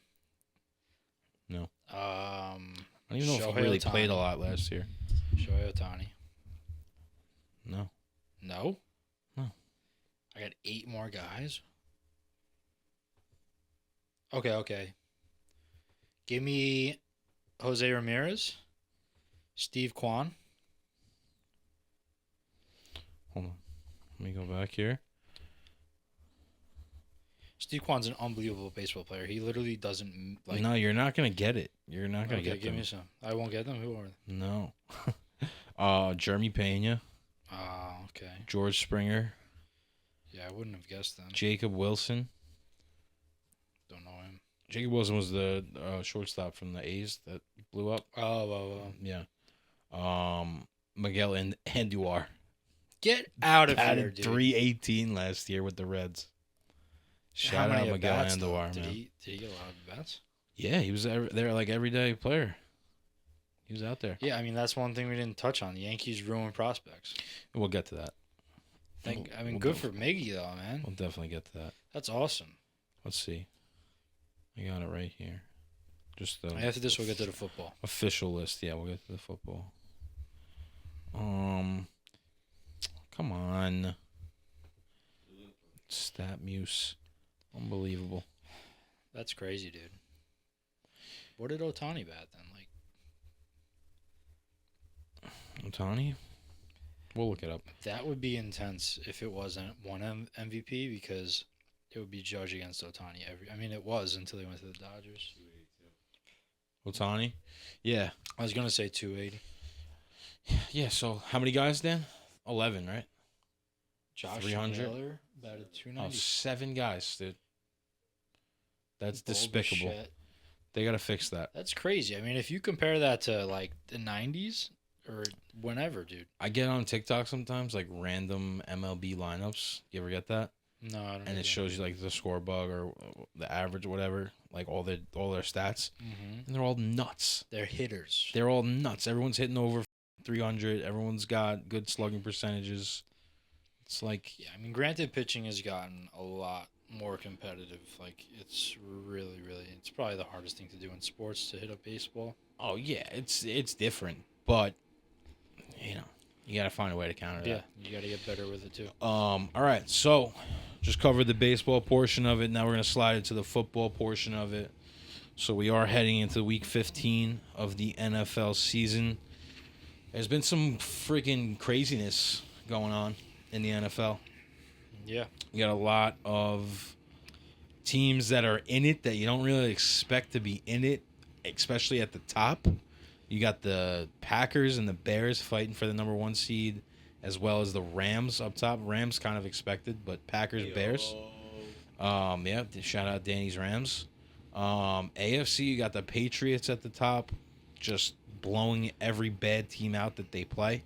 No. I I don't even know if he really played a lot last year. Shohei Ohtani. No. No. No. I got 8 more guys. Okay. Give me Jose Ramirez, Steve Kwan, Hold on. Let me go back here. Steve Kwan's an unbelievable baseball player. He literally doesn't like. No, you're not gonna get it. You're not gonna Okay, get give them. me some. I won't get them. Who are they? No. Jeremy Pena, Oh, okay. George Springer, Yeah, I wouldn't have guessed them. Jacob Wilson. Don't know him. Jacob Wilson was the shortstop from the A's that blew up. Oh. Yeah. Miguel Andujar Get out of here, batted dude. 318 last year with the Reds. Shout How out many Miguel at-bats, though? Andujar, Did man. he get a lot of bats? Yeah, he was there like everyday player. He was out there. Yeah, I mean that's one thing we didn't touch on. The Yankees ruined prospects. We'll get to that. We'll Good for Miggy though, man. We'll definitely get to that. That's awesome. Let's see. I got it right here. Just the After this, we'll get to the football. official list. Yeah, we'll get to the football. Come on. Stat Muse. Unbelievable. That's crazy, dude. What did Otani bat then? Like Otani? We'll look it up. that would be intense if it wasn't one MVP because it would be judged against Otani I mean, it was until he went to the Dodgers. Otani? Yeah. I was gonna say 280. Yeah, so how many guys, Dan? 11, right? Josh 300? Taylor batted Oh, 290. 7 guys, dude. That's Bo despicable. Bichette. They got to fix that. That's crazy. I mean, if you compare that to like the 90s or whenever, dude. I get on TikTok sometimes, like random MLB lineups. You ever get that? No, I don't. And it shows you like the score bug or the average or whatever, like all their stats, and they're all nuts. They're hitters. They're all nuts. Everyone's hitting over 300. Everyone's got good slugging percentages. It's like, Yeah, I mean, granted, pitching has gotten a lot more competitive. Like, it's really, it's probably the hardest thing to do in sports to hit a baseball. oh yeah, it's different, but you got to find a way to counter Yeah, that. you got to get better with it too. All right, so just covered the baseball portion of it. Now we're gonna slide into the football portion of it. So we are heading into week 15 of the NFL season. There's been some freaking craziness going on in the NFL. Yeah, You got a lot of teams that are in it that you don't really expect to be in it, especially at the top. You got the Packers and the Bears fighting for the number 1 seed, as well as the Rams up top. Rams kind of expected, but Packers, Bears. Yeah, shout out Danny's Rams. AFC, you got the Patriots at the top, just blowing every bad team out that they play.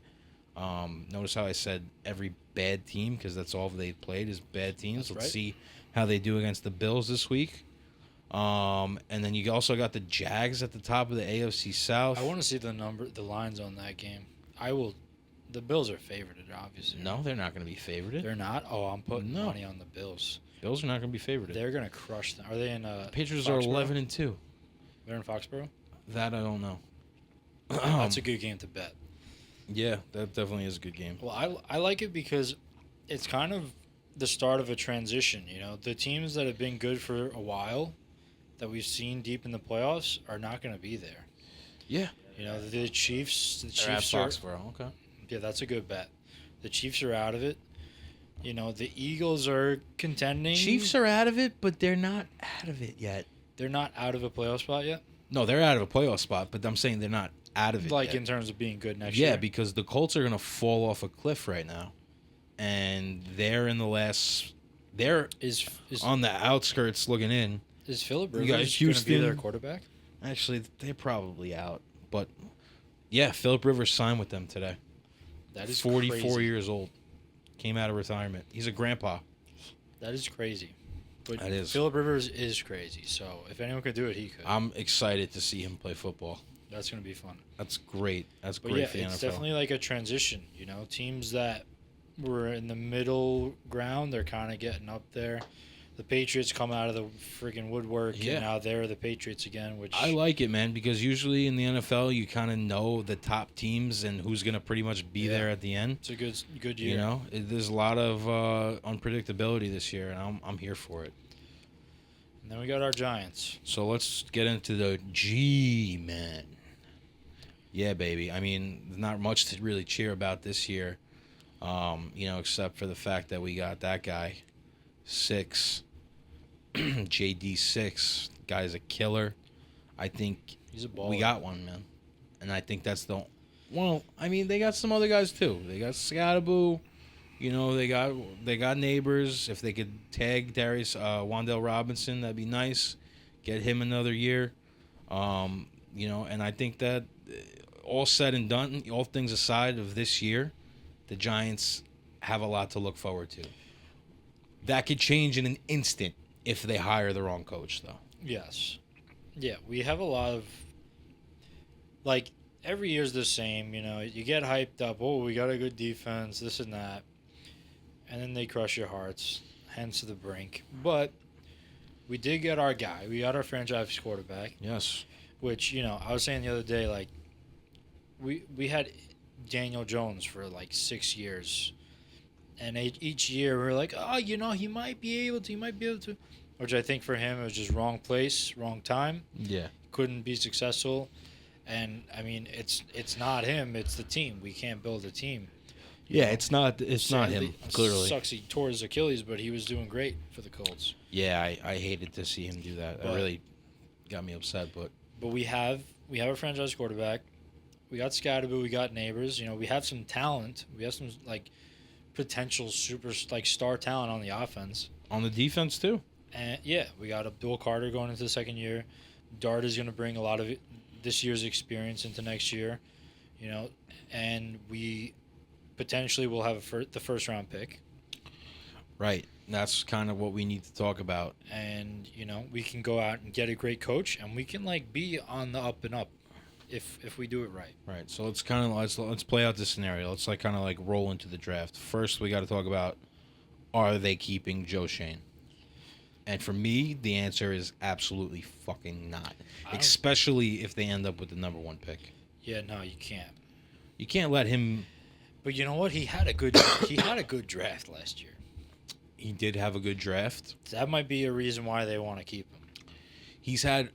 Notice how I said every bad team, because that's all they played is bad teams. That's Let's right. see how they do against the Bills this week. And then you also got the Jags at the top of the AFC South. I want to see the lines on that game. I will. The Bills are favorited, obviously. No, they're not going to be favored. They're not. Oh, I'm putting No. money on the Bills. Bills are not going to be favored. They're gonna crush them. Are they in? Patriots are Foxborough? 11-2. They're in Foxborough. That I don't know. That's a good game to bet. Yeah, that definitely is a good game. Well, I like it because it's kind of the start of a transition. You know, the teams that have been good for a while, that we've seen deep in the playoffs, are not going to be there. Yeah. You know, the Chiefs. The They're at Chiefs are. Foxborough. Okay. Yeah, that's a good bet. The Chiefs are out of it. You know, the Eagles are contending. Chiefs are out of it, but they're not out of it yet. They're not out of a playoff spot yet. No, they're out of a playoff spot, but I'm saying they're not out of it Like yet. in terms of being good next Yeah, year. because the Colts are going to fall off a cliff right now. And they're in the last... They're Is on the outskirts looking in. is Philip You got Rivers going to be their Houston. quarterback? Actually, they're probably out. But, yeah, Philip Rivers signed with them today. That is 44 crazy. years old. Came out of retirement. He's a grandpa. That is crazy. But That is. Philip Rivers is crazy. So if anyone could do it, he could. I'm excited to see him play football. That's going to be fun. That's great. That's But great yeah, for the it's NFL. definitely like a transition. You know, teams that were in the middle ground, they're kind of getting up there. The Patriots come out of the freaking woodwork, Yeah. and now they're the Patriots again. Which I like it, man, because usually in the NFL you kind of know the top teams and who's going to pretty much be Yeah. there at the end. it's a good year. You know, there's a lot of unpredictability this year, and I'm here for it. And then we got our Giants. So let's get into the G-men. Yeah, baby. I mean, not much to really cheer about this year. Except for the fact that we got that guy, 6, JD 6. Guy's a killer. I think He's a baller. we got one, man. And I think that's the. Well, I mean, they got some other guys too. They got Scattaboo. They got neighbors. If they could tag Darius Wandell Robinson, that'd be nice. Get him another year. And I think that all said and done, all things aside of this year, the Giants have a lot to look forward to. That could change in an instant if they hire the wrong coach, though. Yes. Yeah, we have a lot of, like, every year's the same, you get hyped up, oh, we got a good defense, this and that, and then they crush your hearts, hence the Brink. But we did get our guy. We got our franchise quarterback. Yes. Which, I was saying the other day, like, we had Daniel Jones for, like, 6 years. And each year we were like, oh, he might be able to. Which I think for him, it was just wrong place, wrong time. Yeah. Couldn't be successful. And, I mean, it's not him. It's the team. We can't build a team. Yeah, it's not him, clearly. Sucks he tore his Achilles, but he was doing great for the Colts. Yeah, I hated to see him do that. It really got me upset. But we have a franchise quarterback. We got Scattaboo. We got neighbors. We have some talent. We have some, like, potential super, like, star talent on the offense. On the defense, too. And, yeah, we got Abdul Carter going into the second year. Dart is going to bring a lot of this year's experience into next year, and we potentially will have the first-round pick. Right. That's kind of what we need to talk about. And, we can go out and get a great coach, and we can, like, be on the up and up if we do it right. Right. So let's play out this scenario. Let's kind of roll into the draft. First, we got to talk about, are they keeping Joe Shane? And for me, the answer is absolutely fucking not. Especially if they end up with the number 1 pick. Yeah, no, you can't. You can't let him. But you know what? He had a good draft last year. He did have a good draft. That might be a reason why they want to keep him. He's had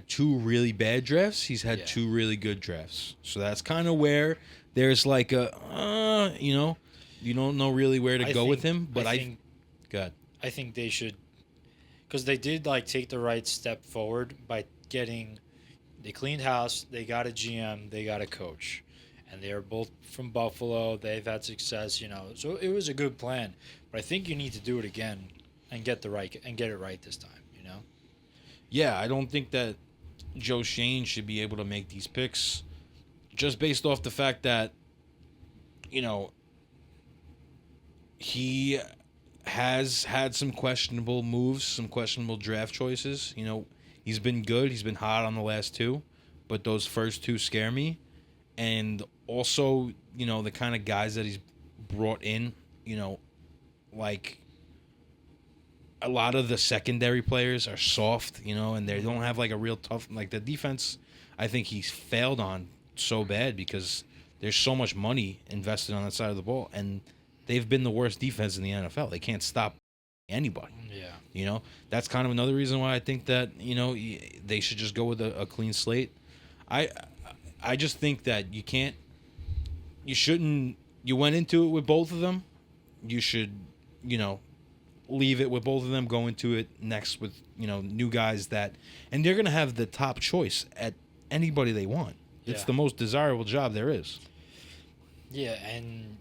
2 really bad drafts. He's had 2 really good drafts. So that's kind of where there's like a, you don't know really where to go with him. But God. I think they should, because they did take the right step forward by they cleaned house, they got a GM, they got a coach, and they are both from Buffalo. They've had success, so it was a good plan. But I think you need to do it again and get it right this time, Yeah, I don't think that Joe Shane should be able to make these picks just based off the fact that, he has had some questionable moves, some questionable draft choices. He's been good. He's been hot on the last 2, but those first 2 scare me. And also, the kind of guys that he's brought in, like a lot of the secondary players are soft, and they don't have a real tough, the defense. I think he's failed on so bad because there's so much money invested on that side of the ball, and they've been the worst defense in the NFL. They can't stop anybody. Yeah. That's kind of another reason why I think that, they should just go with a clean slate. I just think that you went into it with both of them. You should, leave it with both of them, go into it next with, new guys and they're going to have the top choice at anybody they want. It's the most desirable job there is. Yeah, and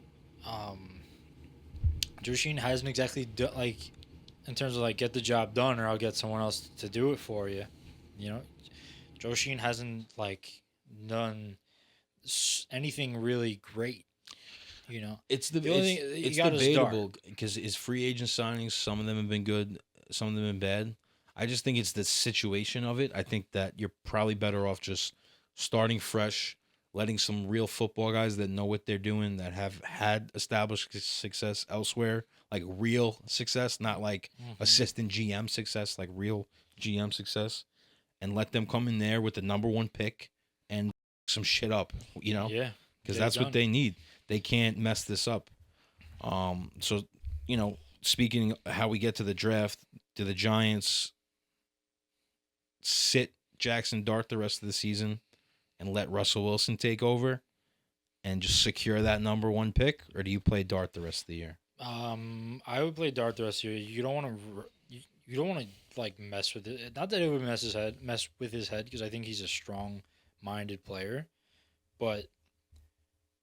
Joe Sheen hasn't exactly in terms of get the job done, or I'll get someone else to do it for you. Joe Sheen hasn't done anything really great. It's it's debatable because his free agent signings, some of them have been good, some of them have been bad. I just think it's the situation of it. I think that you're probably better off just starting fresh, letting some real football guys that know what they're doing, that have had established success elsewhere, real success, not assistant GM success, real GM success, and let them come in there with the number 1 pick and some shit up, Yeah. Because that's what they need. They can't mess this up. So, speaking of how we get to the draft, do the Giants sit Jackson Dart the rest of the season and let Russell Wilson take over and just secure that number one pick, or do you play dart the rest of the year? I would play dart the rest of the year. You don't want to. You don't want to like mess with it. Not that it would mess with his head, because I think he's a strong-minded player, but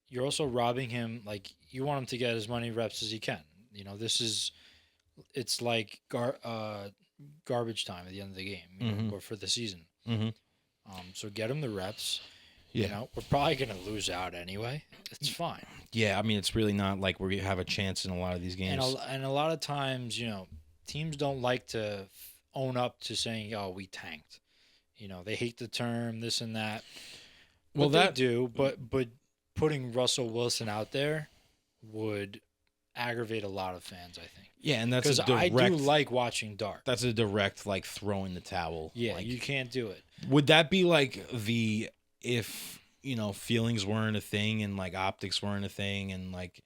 you're also robbing him. Like, you want him to get as many reps as he can. It's like garbage time at the end of the game, or for the season. Mm-hmm. So get him the reps. Yeah. We're probably gonna lose out anyway. It's fine. Yeah, I mean, it's really not like we have a chance in a lot of these games. And a lot of times, teams don't like to own up to saying, "Oh, we tanked." They hate the term this and that. Well, They do, but putting Russell Wilson out there would aggravate a lot of fans, I think. Yeah, and that's because a direct. I do like watching dart. That's a direct like throw in the towel. Yeah, like, you can't do it. Would that be like if feelings weren't a thing and like optics weren't a thing and like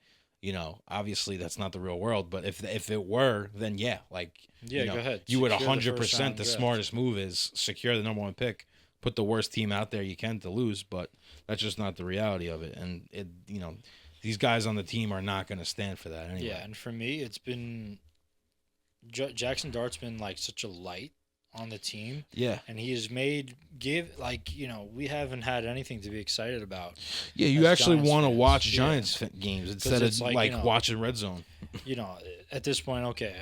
obviously that's not the real world, but if it were, then yeah, like Yeah, go ahead. you would Secure the first 100% round the draft. smartest move is secure the number one pick, put the worst team out there you can to lose, but that's just not the reality of it, and these guys on the team are not going to stand for that anyway. Yeah, and for me, it's been Jackson Dart's been like such a light on the team. Yeah. And he has we haven't had anything to be excited about. Yeah, you as actually Giants want to fans. watch Yeah. Giants games instead of it's like, like watching Red Zone. At this point, okay,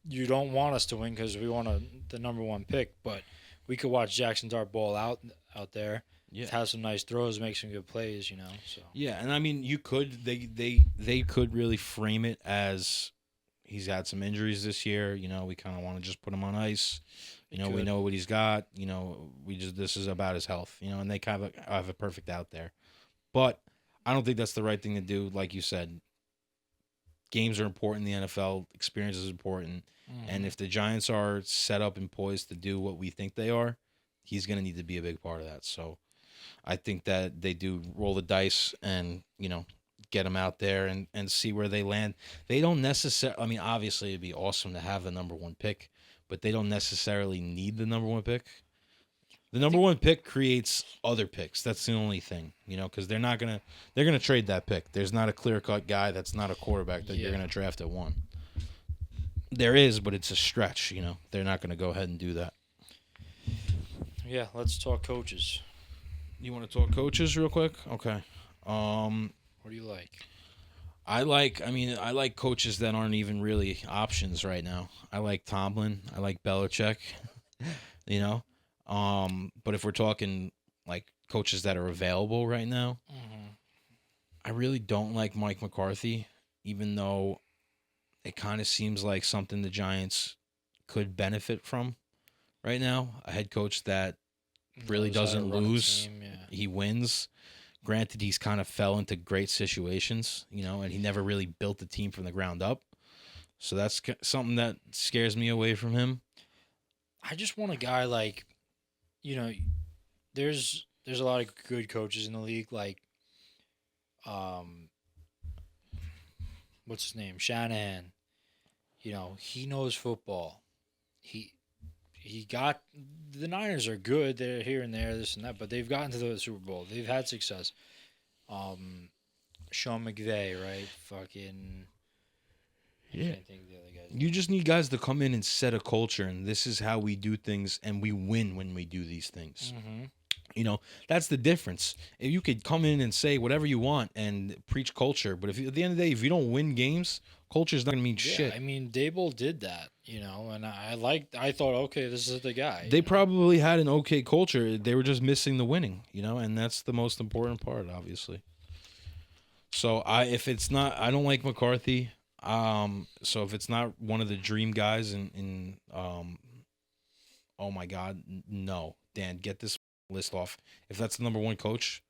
you don't want us to win because we want the number one pick, but we could watch Jackson Dart ball out there. Yeah. Have some nice throws, make some good plays, So Yeah, and I mean, you could they could really frame it as he's had some injuries this year. We kind of want to just put him on ice. We know what he's got. This is about his health. And they kind of have a perfect out there. But I don't think that's the right thing to do. Like you said, games are important in the NFL. Experience is important. And if the Giants are set up and poised to do what we think they are, he's going to need to be a big part of that. So I think that they do roll the dice and, get them out there and see where they land. They don't necessarily, I mean, obviously it'd be awesome to have the number one pick, but they don't necessarily need the number one pick. The number one pick creates other picks. That's the only thing, because they're going to trade that pick. There's not a clear-cut guy that's not a quarterback that you're going to draft at 1. There is, but it's a stretch, They're not going to go ahead and do that. Yeah, let's talk coaches. You want to talk coaches real quick? Okay. What do you like? I like coaches that aren't even really options right now. I like Tomlin. I like Belichick. But if we're talking like coaches that are available right now, I really don't like Mike McCarthy, even though it kind of seems like something the Giants could benefit from right now. A head coach that really Knows how to doesn't run a lose. team, yeah. He wins. Granted, he's kind of fell into great situations, and he never really built the team from the ground up. So that's something that scares me away from him. I just want a guy like, there's a lot of good coaches in the league, like, what's his name? Shanahan. He knows football. He got the Niners are good. They're here and there, this and that, but they've gotten to the Super Bowl. They've had success. Sean McVay, right? Fucking. Yeah. I can't think of the other guys. You just need guys to come in and set a culture, and this is how we do things, and we win when we do these things. That's the difference. If you could come in and say whatever you want and preach culture, but if at the end of the day, if you don't win games, culture's not gonna mean shit. I mean, Dable did that, and I thought, okay, this is the guy. They probably had an okay culture. They were just missing the winning, and that's the most important part, obviously. So if it's not, I don't like McCarthy. So if it's not one of the dream guys in oh my God, no, Dan, get this list off. If that's the number one coach.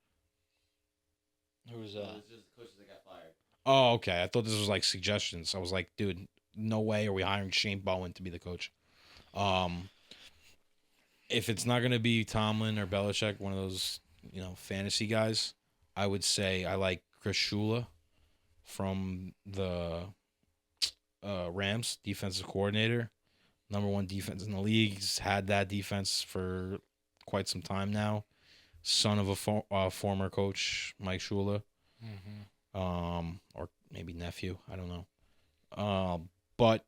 Who's It's just coaches that got fired. Oh, okay. I thought this was like suggestions. I was like, dude, no way are we hiring Shane Bowen to be the coach. If it's not going to be Tomlin or Belichick, one of those, fantasy guys, I would say I like Chris Shula from the Rams, defensive coordinator. Number one defense in the league. He's had that defense for quite some time now. Son of a former coach, Mike Shula. or maybe nephew. I don't know. But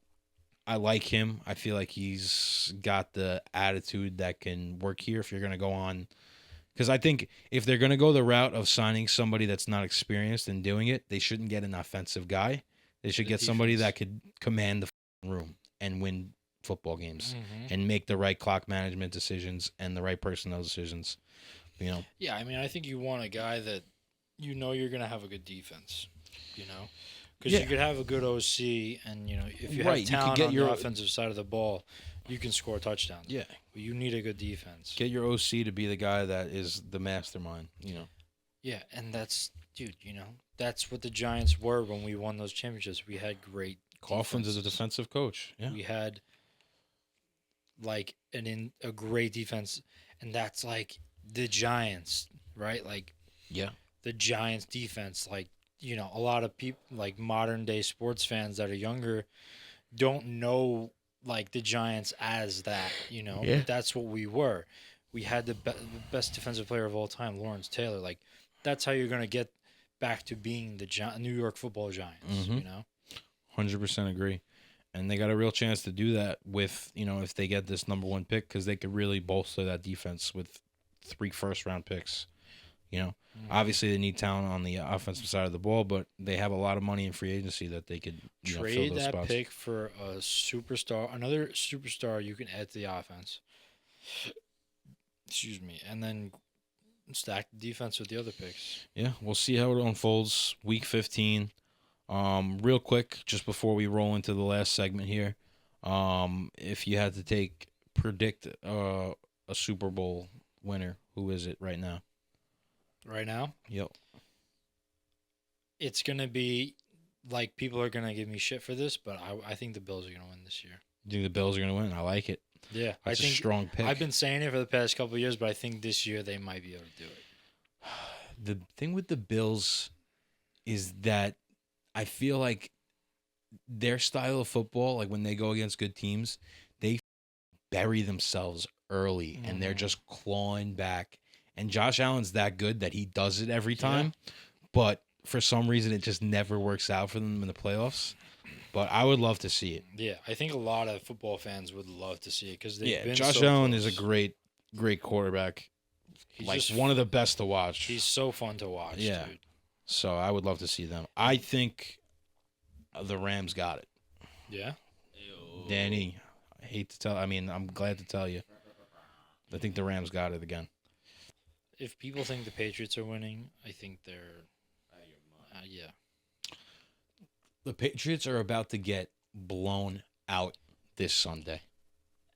I like him. I feel like he's got the attitude that can work here if you're going to go on. Because I think if they're going to go the route of signing somebody that's not experienced in doing it, they shouldn't get an offensive guy. They should get somebody that could command the room and win football games and make the right clock management decisions and the right personnel decisions. You know? Yeah, I mean, I think you want a guy that you know you're going to have a good defense, you know? Because you could have a good OC, and, you know, if you have talent on the offensive side of the ball, you can score touchdowns. Yeah. But you need a good defense. Get your OC to be the guy that is the mastermind, you know? Yeah, and that's, dude, you know, that's what the Giants were when we won those championships. We had great Coughlin's is a defensive coach. Yeah. We had, like, a great defense, and that's, like, the Giants, right? Like, yeah, the Giants defense, like, you know, a lot of people, like modern day sports fans that are younger, don't know like the Giants as that, you know. Yeah. That's what we were. We had the best defensive player of all time, Lawrence Taylor. Like, that's how you're going to get back to being the New York Football Giants, you know? 100% agree. And they got a real chance to do that with, you know, if they get this number 1 pick, because they could really bolster that defense with 3 first-round picks. You know, obviously they need talent on the offensive side of the ball, but they have a lot of money in free agency that they could trade fill those that spots. pick for a superstar, another superstar you can add to the offense. Excuse me, and then stack the defense with the other picks. Yeah, we'll see how it unfolds. Week 15. Real quick, just before we roll into the last segment here, if you had to predict a Super Bowl winner, who is it right now? Right now? Yep. It's going to be, like, people are going to give me shit for this, but I think the Bills are going to win this year. You think the Bills are going to win? I like it. Yeah. That's I think a strong pick. I've been saying it for the past couple of years, but I think this year they might be able to do it. The thing with the Bills is that I feel like their style of football, like when they go against good teams, they bury themselves early and they're just clawing back. And Josh Allen's that good that he does it every time, but for some reason it just never works out for them in the playoffs. But I would love to see it. Yeah, I think a lot of football fans would love to see it because they've been Josh so Allen close. is a great quarterback. He's like just one of the best to watch. He's so fun to watch, dude. So I would love to see them. I think the Rams got it. Yeah? Danny, I hate to tell. I mean, I'm glad to tell you. I think the Rams got it again. If people think the Patriots are winning, I think they're out of your mind. Yeah. The Patriots are about to get blown out this Sunday.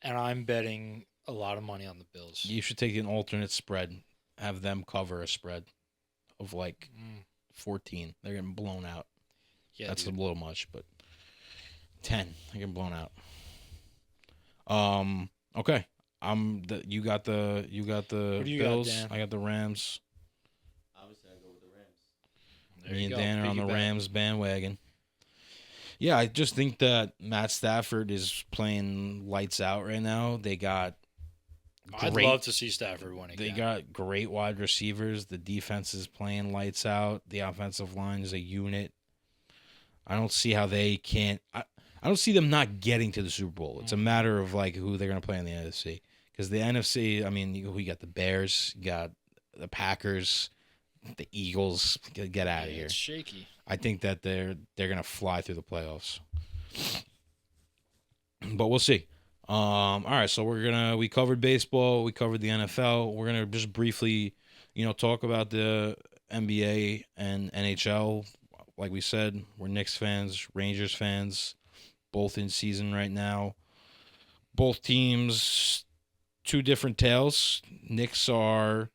And I'm betting a lot of money on the Bills. You should take an alternate spread. Have them cover a spread of like 14. They're getting blown out. Yeah, that's dude. a little much, but 10. They're getting blown out. Okay. You got the Who do you Bills. got, Dan? I got the Rams. Obviously, I go with the Rams. There Me you and go. Dan are on the Piggyback. Rams bandwagon. Yeah, I just think that Matt Stafford is playing lights out right now. They got I'd love to see Stafford win again. They got great wide receivers. The defense is playing lights out. The offensive line is a unit. I don't see how they can't. I don't see them not getting to the Super Bowl. It's a matter of like who they're going to play in the NFC. Because the NFC, I mean, we got the Bears, you got the Packers, the Eagles. Get out of here. It's shaky. I think that they're going to fly through the playoffs. But we'll see. All right, so we covered baseball, we covered the NFL. We're gonna just briefly, talk about the NBA and NHL. Like we said, we're Knicks fans, Rangers fans, both in season right now. Both teams, two different tales. Knicks are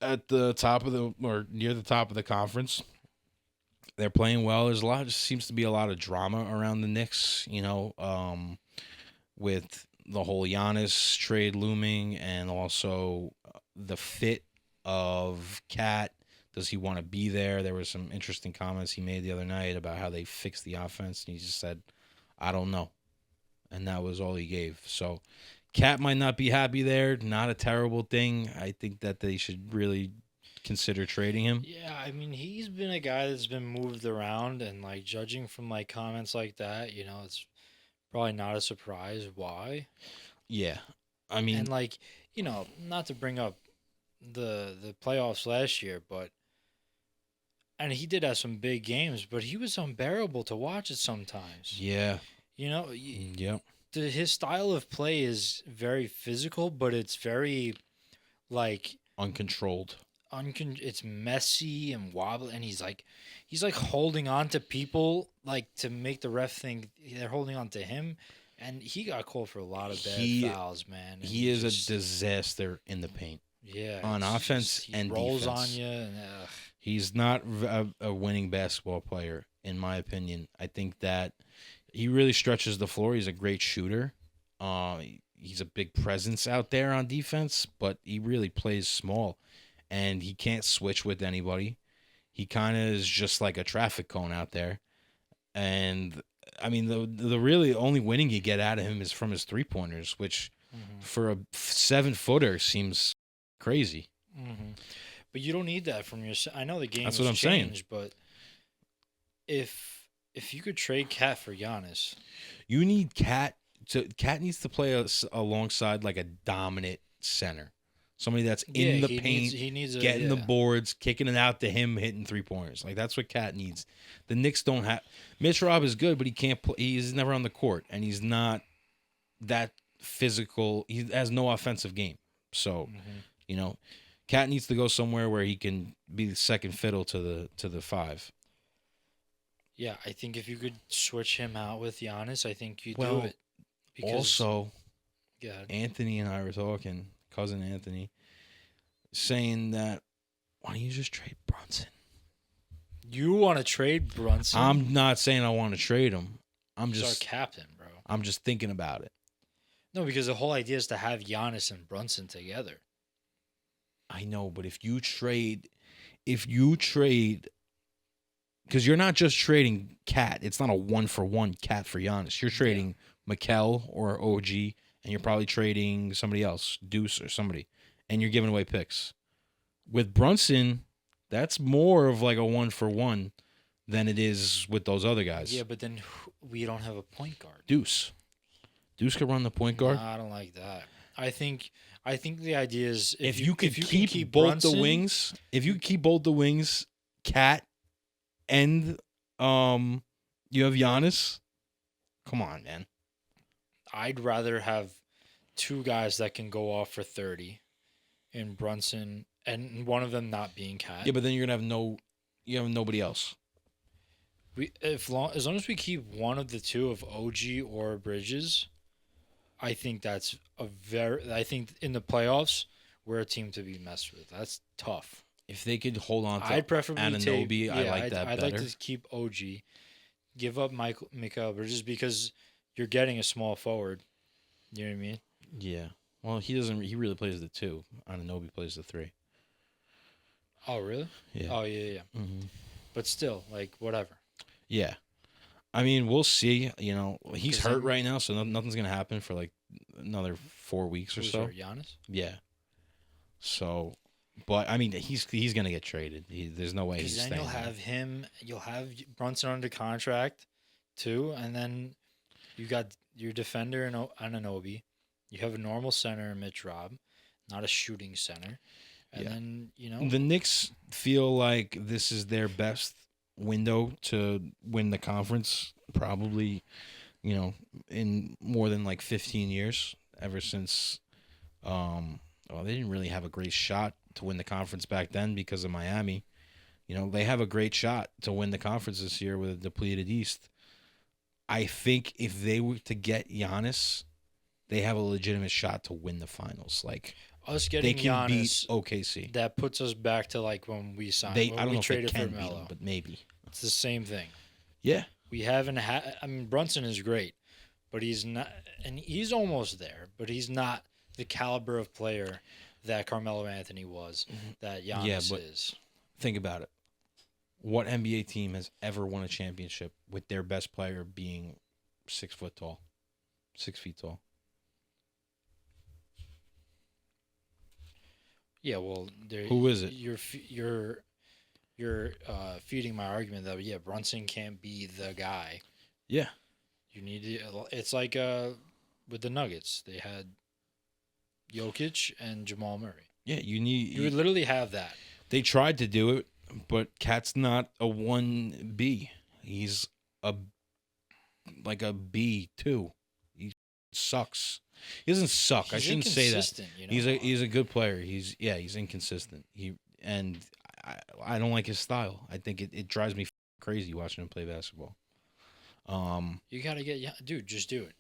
at the top or near the top of the conference. They're playing well. Just seems to be a lot of drama around the Knicks, with the whole Giannis trade looming and also the fit of Cat. Does he want to be there? There were some interesting comments he made the other night about how they fixed the offense, and he just said, I don't know. And that was all he gave. So Cat might not be happy there. Not a terrible thing. I think that they should really consider trading him? Yeah, I mean, he's been a guy that's been moved around, and like judging from like comments like that, it's probably not a surprise why. Yeah. I And mean, like, not to bring up the playoffs last year, but and he did have some big games, but he was unbearable to watch at sometimes. yeah. You know, Yep. his style of play is very physical, but it's very like Uncontrolled. it's messy and wobbly, and he's like holding on to people like to make the ref think they're holding on to him, and he got called for a lot of bad fouls, man. And He is a disaster in the paint. yeah, on offense he and rolls defense. on you, and He's not a winning basketball player, in my opinion. I think that he really stretches the floor. He's a great shooter. He's a big presence out there on defense, but he really plays small, and he can't switch with anybody. He kind of is just like a traffic cone out there. And I mean, the really only winning you get out of him is from his 3-pointers, which for a 7-footer seems crazy. But you don't need that from your. I know the game That's has what I'm saying. changed, but if you could trade Cat for Giannis, You need Cat needs to play alongside like a dominant center, somebody that's in the paint, he needs getting the boards, kicking it out to him, hitting 3-pointers. Like that's what Cat needs. The Knicks don't have. Mitch Rob is good, but he can't play. He's never on the court, and he's not that physical. He has no offensive game. So, Cat needs to go somewhere where he can be the second fiddle to the 5. Yeah, I think if you could switch him out with Giannis, I think you Well, do it. Also, God. Anthony and I were talking, cousin Anthony, saying that why don't you just trade Brunson? You want to trade Brunson? I'm not saying I want to trade him. I'm He's our just captain, bro. I'm just thinking about it. No, because the whole idea is to have Giannis and Brunson together. I know, but if you trade, because you're not just trading Cat. It's not a 1-for-1 Cat for Giannis. You're trading Mikel or OG, and you're probably trading somebody else, Deuce or somebody, and you're giving away picks. With Brunson, that's more of like a 1-for-1 than it is with those other guys. Yeah, but then we don't have a point guard. Deuce could run the point guard. Nah, I don't like that. I think the idea is If you could keep both Brunson, the wings, Cat, and you have Giannis. Come on, man. I'd rather have 2 guys that can go off for 30 in Brunson and one of them not being Cat. Yeah, but then you're gonna have nobody else. As long as we keep one of the 2 of OG or Bridges, I think that's I think in the playoffs we're a team to be messed with. That's tough. If they could hold on to I'd preferably Anunoby, I like I'd, that I'd better. like to keep OG, give up Mikael Bridges because you're getting a small forward. You know what I mean? Yeah. Well, he doesn't. He really plays the 2. Anunoby plays the 3. Oh, really? Yeah. Oh, yeah. Mm-hmm. But still, like, whatever. Yeah. I mean, we'll see. He's 'Cause hurt then- right now, so nothing's gonna happen for like another 4 weeks or Who's so. there, Giannis? Yeah. So, but I mean, he's gonna get traded. There's no way he's Because then staying. you'll there. have him. You'll have Brunson under contract, too, and then you got your defender in Anunoby. You have a normal center in Mitch Rob, not a shooting center, and then The Knicks feel like this is their best window to win the conference, probably, in more than like 15 years, ever since. They didn't really have a great shot to win the conference back then because of Miami. They have a great shot to win the conference this year with a depleted East. I think if they were to get Giannis, they have a legitimate shot to win the finals. Like us they getting can beat Giannis, OKC. that puts us back to like when we signed. I when don't we know if they traded can for beat Melo. them, but maybe. It's the same thing. Yeah. We haven't had. I mean, Brunson is great, but he's not, and he's almost there. But he's not the caliber of player that Carmelo Anthony was. That Giannis but is. Think about it. What NBA team has ever won a championship with their best player being 6 feet tall? Yeah, well, Who is it? You're feeding my argument that yeah, Brunson can't be the guy. Yeah. You need to, it's like with the Nuggets, they had Jokic and Jamal Murray. Yeah, You would literally have that. They tried to do it, but Cat's not a 1B. He's like a B2. He sucks. He doesn't suck. I He's shouldn't say that. inconsistent, you know? He's a good player. He's inconsistent. I don't like his style. I think it drives me crazy watching him play basketball. You got to dude, just do it.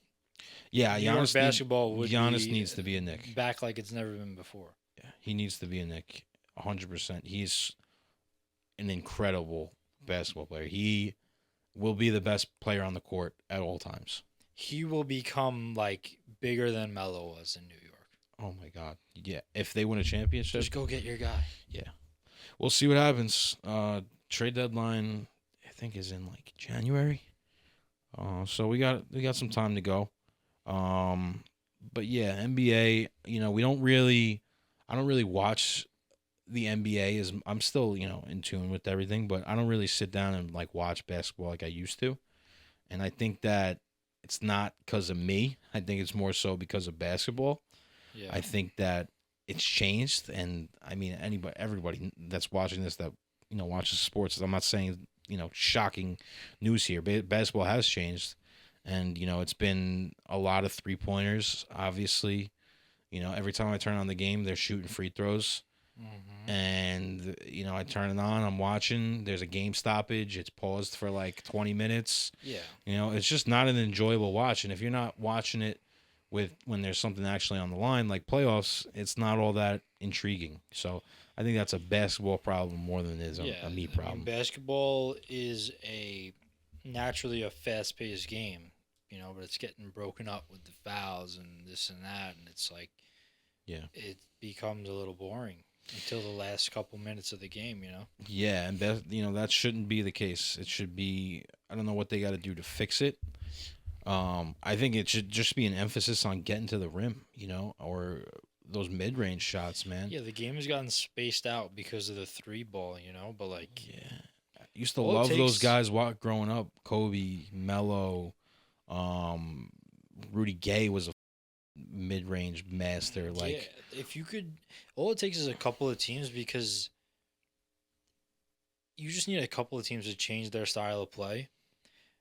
Yeah, New York basketball would Giannis be needs to be a Knick. Back like it's never been before. Yeah, he needs to be a Knick. 100%. He's an incredible basketball player. He will be the best player on the court at all times. He will become like bigger than Melo was in New York. Oh my God. Yeah. If they win a championship. Just go get your guy. Yeah. We'll see what happens. Trade deadline, I think, is in like January. So we got some time to go. But yeah, NBA, I don't really watch the NBA. I'm still, in tune with everything, but I don't really sit down and like watch basketball like I used to. And I think that it's not because of me. I think it's more so because of basketball. Yeah. I think that it's changed, and I mean everybody that's watching this that watches sports. I'm not saying shocking news here. Basketball has changed, and it's been a lot of 3-pointers. Obviously, every time I turn on the game, they're shooting free throws. Mm-hmm. And I turn it on, I'm watching, there's a game stoppage, it's paused for like 20 minutes. Yeah. It's just not an enjoyable watch. And if you're not watching it when there's something actually on the line like playoffs, it's not all that intriguing. So I think that's a basketball problem more than it is a me problem. Basketball is naturally a fast-paced game, but it's getting broken up with the fouls and this and that, and it's like it becomes a little boring until the last couple minutes of the game, Yeah, and that shouldn't be the case. It should be, I don't know what they got to do to fix it. I think it should just be an emphasis on getting to the rim, or those mid-range shots, man. Yeah, the game has gotten spaced out because of the 3-ball, but like I used to love those guys growing up. Kobe, Melo, Rudy Gay was a mid-range master. Like, if you could, all it takes is a couple of teams, because you just need a couple of teams to change their style of play.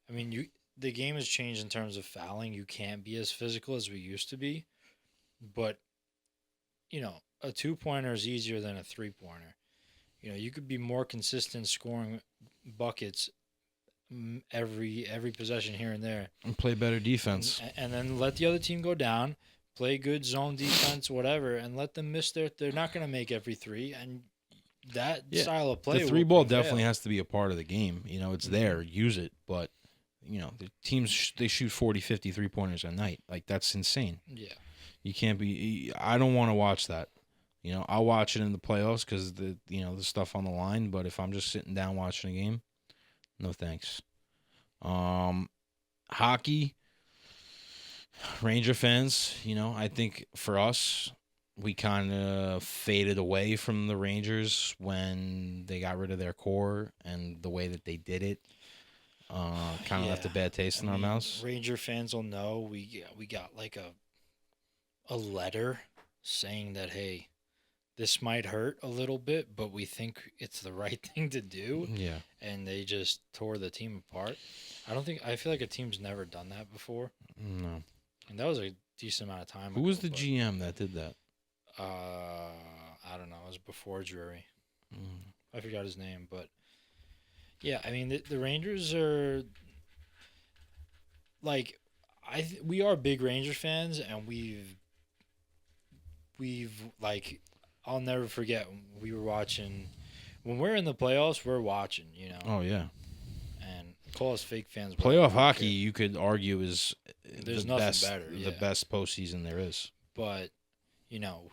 I mean, the game has changed in terms of fouling. You can't be as physical as we used to be, but a 2-pointer is easier than a 3-pointer. You could be more consistent scoring buckets every possession here and there, and play better defense, and then let the other team go down, play good zone defense, whatever, and let them miss they're not going to make every 3, and that style of play. The 3-ball definitely has to be a part of the game. It's there, use it, but the teams they shoot 40, 50 3-pointers a night. Like, that's insane. Yeah, you can't be. I don't want to watch that. I'll watch it in the playoffs because the stuff on the line. But if I'm just sitting down watching a game, no thanks. Hockey, Ranger fans, I think for us, we kind of faded away from the Rangers when they got rid of their core, and the way that they did it kind of left a bad taste in our mouths. Ranger fans will know we got like a letter saying that, hey, this might hurt a little bit, but we think it's the right thing to do. Yeah. And they just tore the team apart. I feel like a team's never done that before. No. And that was a decent amount of time ago. Who was the GM that did that? I don't know. It was before Drury. I forgot his name, but yeah, I mean the Rangers are like we are big Rangers fans, and we've like, I'll never forget when we were watching. When we're in the playoffs, we're watching, Oh, yeah. And call us fake fans. Playoff hockey, you could argue, is there's the nothing best, better. Yeah. The best postseason there is. But,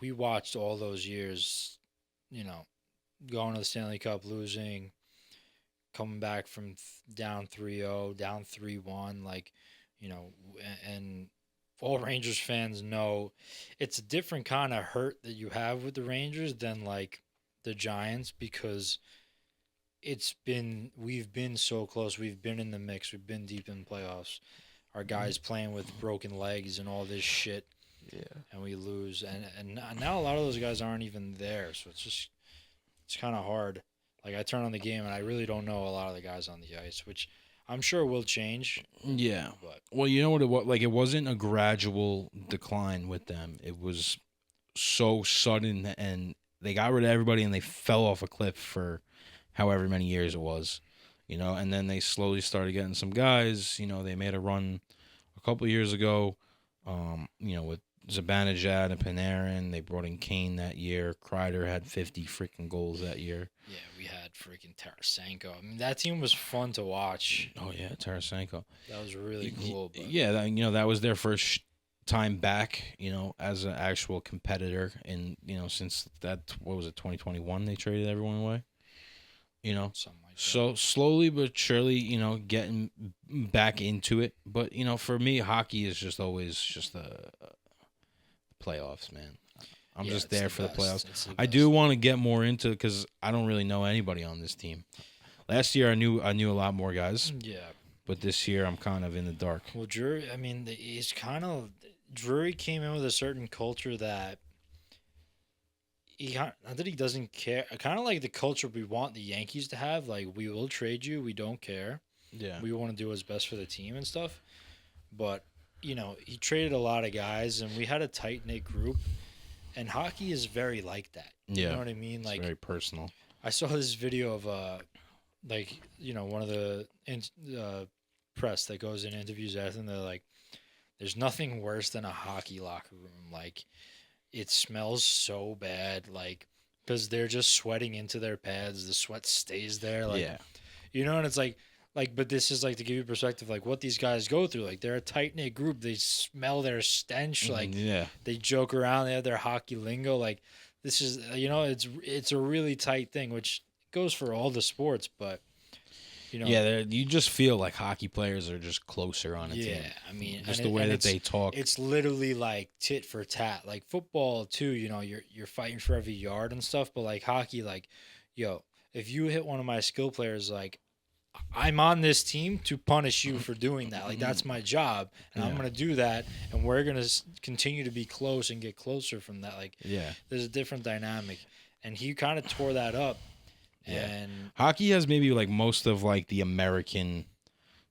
we watched all those years, going to the Stanley Cup, losing, coming back from down 3-0, down 3-1, like, and all Rangers fans know it's a different kind of hurt that you have with the Rangers than like the Giants, because we've been so close. We've been in the mix. We've been deep in playoffs. Our guys playing with broken legs and all this shit. Yeah. And we lose. And now a lot of those guys aren't even there. So it's kind of hard. Like, I turn on the game and I really don't know a lot of the guys on the ice, which I'm sure will change. Yeah. But Well, you know what it was? Like, it wasn't a gradual decline with them. It was so sudden, and they got rid of everybody and they fell off a cliff for however many years it was, and then they slowly started getting some guys. They made a run a couple of years ago, with Zibanejad and Panarin. They brought in Kane that year. Kreider had 50 freaking goals that year. yeah, we had freaking Tarasenko. I mean, that team was fun to watch. Oh, yeah, Tarasenko. That was really cool. But Yeah, that was their first time back, as an actual competitor. And, since what was it, 2021, they traded everyone away. something like that. So slowly but surely, getting back into it. But, for me, hockey is just always just the playoffs, man. I'm Yeah, just it's there the for best. the playoffs. It's the I best. do want to get more into it because I don't really know anybody on this team. Last year, I knew a lot more guys, Yeah. but this year I'm kind of in the dark. Well, Drury, I mean, Drury came in with a certain culture that not that he doesn't care. Kind of like the culture we want the Yankees to have. Like, we will trade you. We don't care. Yeah. We want to do what's best for the team and stuff. But, he traded a lot of guys, and we had a tight-knit group. And hockey is very like that. Yeah. You know what I mean? It's Like, very personal. I saw this video of, one of the press that goes in interviews after, and they're like, there's nothing worse than a hockey locker room. Like, it smells so bad, like, because they're just sweating into their pads. The sweat stays there. Like, Yeah. and it's like, but this is like to give you perspective, like what these guys go through. Like, they're a tight knit group. They smell their stench. Like, yeah. they joke around. They have their hockey lingo. Like, this is, it's a really tight thing, which goes for all the sports. But, Yeah, you just feel like hockey players are just closer on a team. yeah, I mean, Just and the way and that they talk. It's literally like tit for tat. Like football too, you're fighting for every yard and stuff. But like hockey, like, if you hit one of my skill players, like, I'm on this team to punish you for doing that. Like, that's my job, and I'm Yeah. gonna do that, and we're gonna continue to be close and get closer from that. Like, Yeah. there's a different dynamic, and he kind of tore that up. Yeah. And Hockey has maybe like most of like the American,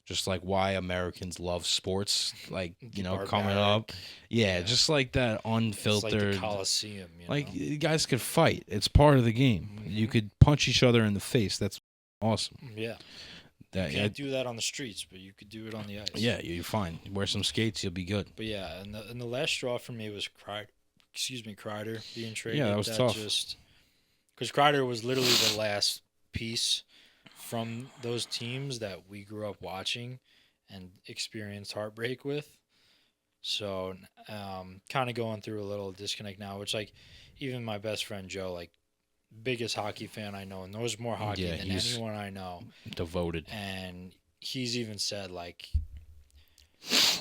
just like why Americans love sports, like, coming up. barbaric. Yeah, Yeah. just like that it's like unfiltered. the Coliseum. Like, you guys could fight. It's part of the game. You Mhm. could punch each other in the face. That's awesome. Yeah. That You can't do that on the streets, but you could do it on the ice. yeah, you're fine. Wear some skates, you'll be good. But yeah, and the last straw for me was Kreider being traded. Yeah, that was tough. Because Kreider was literally the last piece from those teams that we grew up watching and experienced heartbreak with. So, kind of going through a little disconnect now, which, like, even my best friend Joe, like, biggest hockey fan I know, knows more hockey Yeah, than he's- anyone I know. Devoted. And he's even said, like,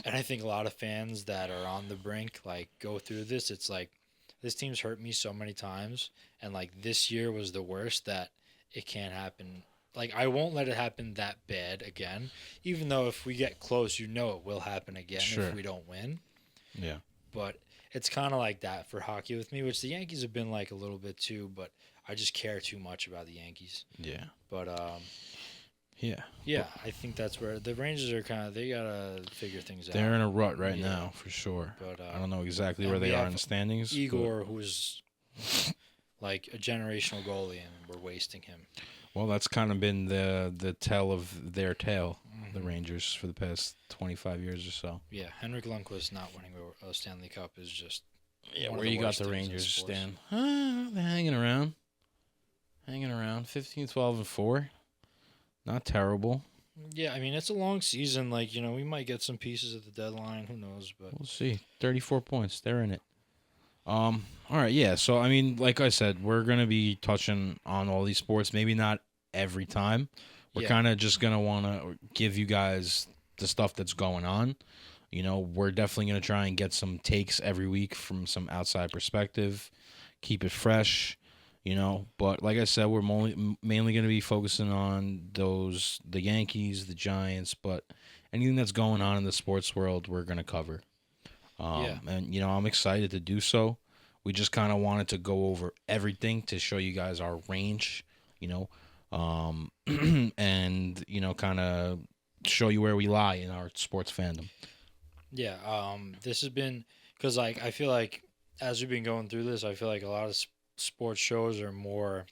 and I think a lot of fans that are on the brink, like, go through this. It's like, this team's hurt me so many times, and like this year was the worst, that it can't happen. Like, I won't let it happen that bad again, even though if we get close, it will happen again Sure. if we don't win. Yeah. But it's kind of like that for hockey with me, which the Yankees have been like a little bit too, but I just care too much about the Yankees. Yeah. But Yeah. yeah, I think that's where the Rangers are they got to figure things out. They're in a rut right Yeah. now, for sure. But I don't know exactly and where they we are have in the standings. but- Igor, who's like a generational goalie, and we're wasting him. Well, that's kind of been the tell of their tale, the Mhm. Rangers, for the past 25 years or so. Yeah, Henrik Lundqvist not winning a Stanley Cup is just Yeah, one of where the you got worst the things in Rangers sports. stand? They're hanging around. 15, 12, and 4. Not terrible. Yeah, I mean, it's a long season. Like, we might get some pieces at the deadline. Who knows? But We'll see. 34 points. They're in it. All right, yeah. So, I mean, like I said, we're going to be touching on all these sports. Maybe not every time. We're Yeah. kind of just going to want to give you guys the stuff that's going on. You know, we're definitely going to try and get some takes every week from some outside perspective, keep it fresh, you know. But like I said, we're mainly going to be focusing on the Yankees, the Giants, but anything that's going on in the sports world, we're going to cover. And, you know, I'm excited to do so. We just kind of wanted to go over everything to show you guys our range, you know, and, you know, kind of show you where we lie in our sports fandom. Yeah, this has been because like I feel like as we've been going through this, I feel like a lot of sports shows are more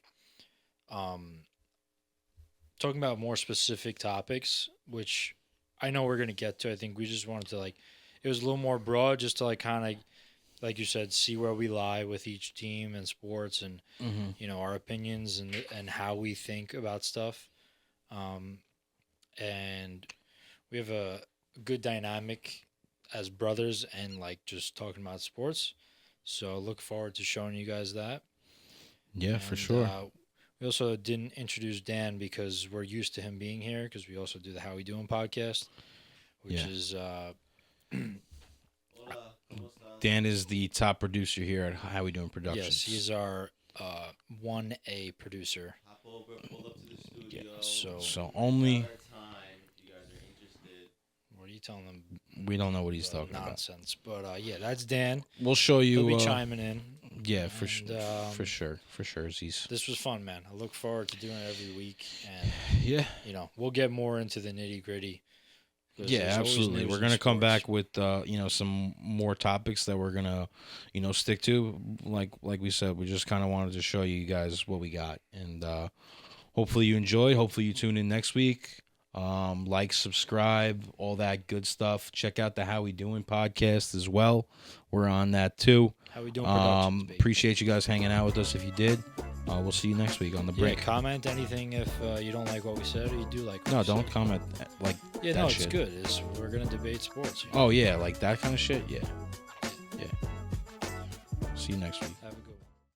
talking about more specific topics, which I know we're gonna get to. I think we just wanted to like it was a little more broad, just to like kind of like you said, see where we lie with each team and sports, and you know our opinions and how we think about stuff. And we have a good dynamic as brothers and like just talking about sports. So look forward to showing you guys that. Yeah, for sure. We also didn't introduce Dan because we're used to him being here because we also do the How We Doing podcast, which is Dan is the top producer here at How We Doing Productions. yes, he's our 1A producer. Hop over, pull up to the studio. Yeah, so only time if you guys are interested. what are you telling them? we don't know what he's talking about. Nonsense. But yeah, that's Dan. We'll show you. He'll be chiming in. Yeah, for And, sure. He's This was fun, man. I look forward to doing it every week, and yeah. you know we'll get more into the nitty gritty. Yeah, absolutely. We're gonna come back with you know some more topics that we're gonna you know stick to. Like we said, we just kind of wanted to show you guys what we got, and hopefully you enjoy. Hopefully you tune in next week. Like, subscribe, all that good stuff. Check out the How We Doing podcast as well. We're on that too. How We Doing Productions, baby. Appreciate you guys hanging out with us. If you did, we'll see you next week on the Brink. Yeah, comment anything if you don't like what we said or you do like what No, we don't said. comment like Yeah, that no, shit. it's good. We're going to debate sports. You know? Oh yeah, like that kind of shit. Yeah. See you next week. Have a good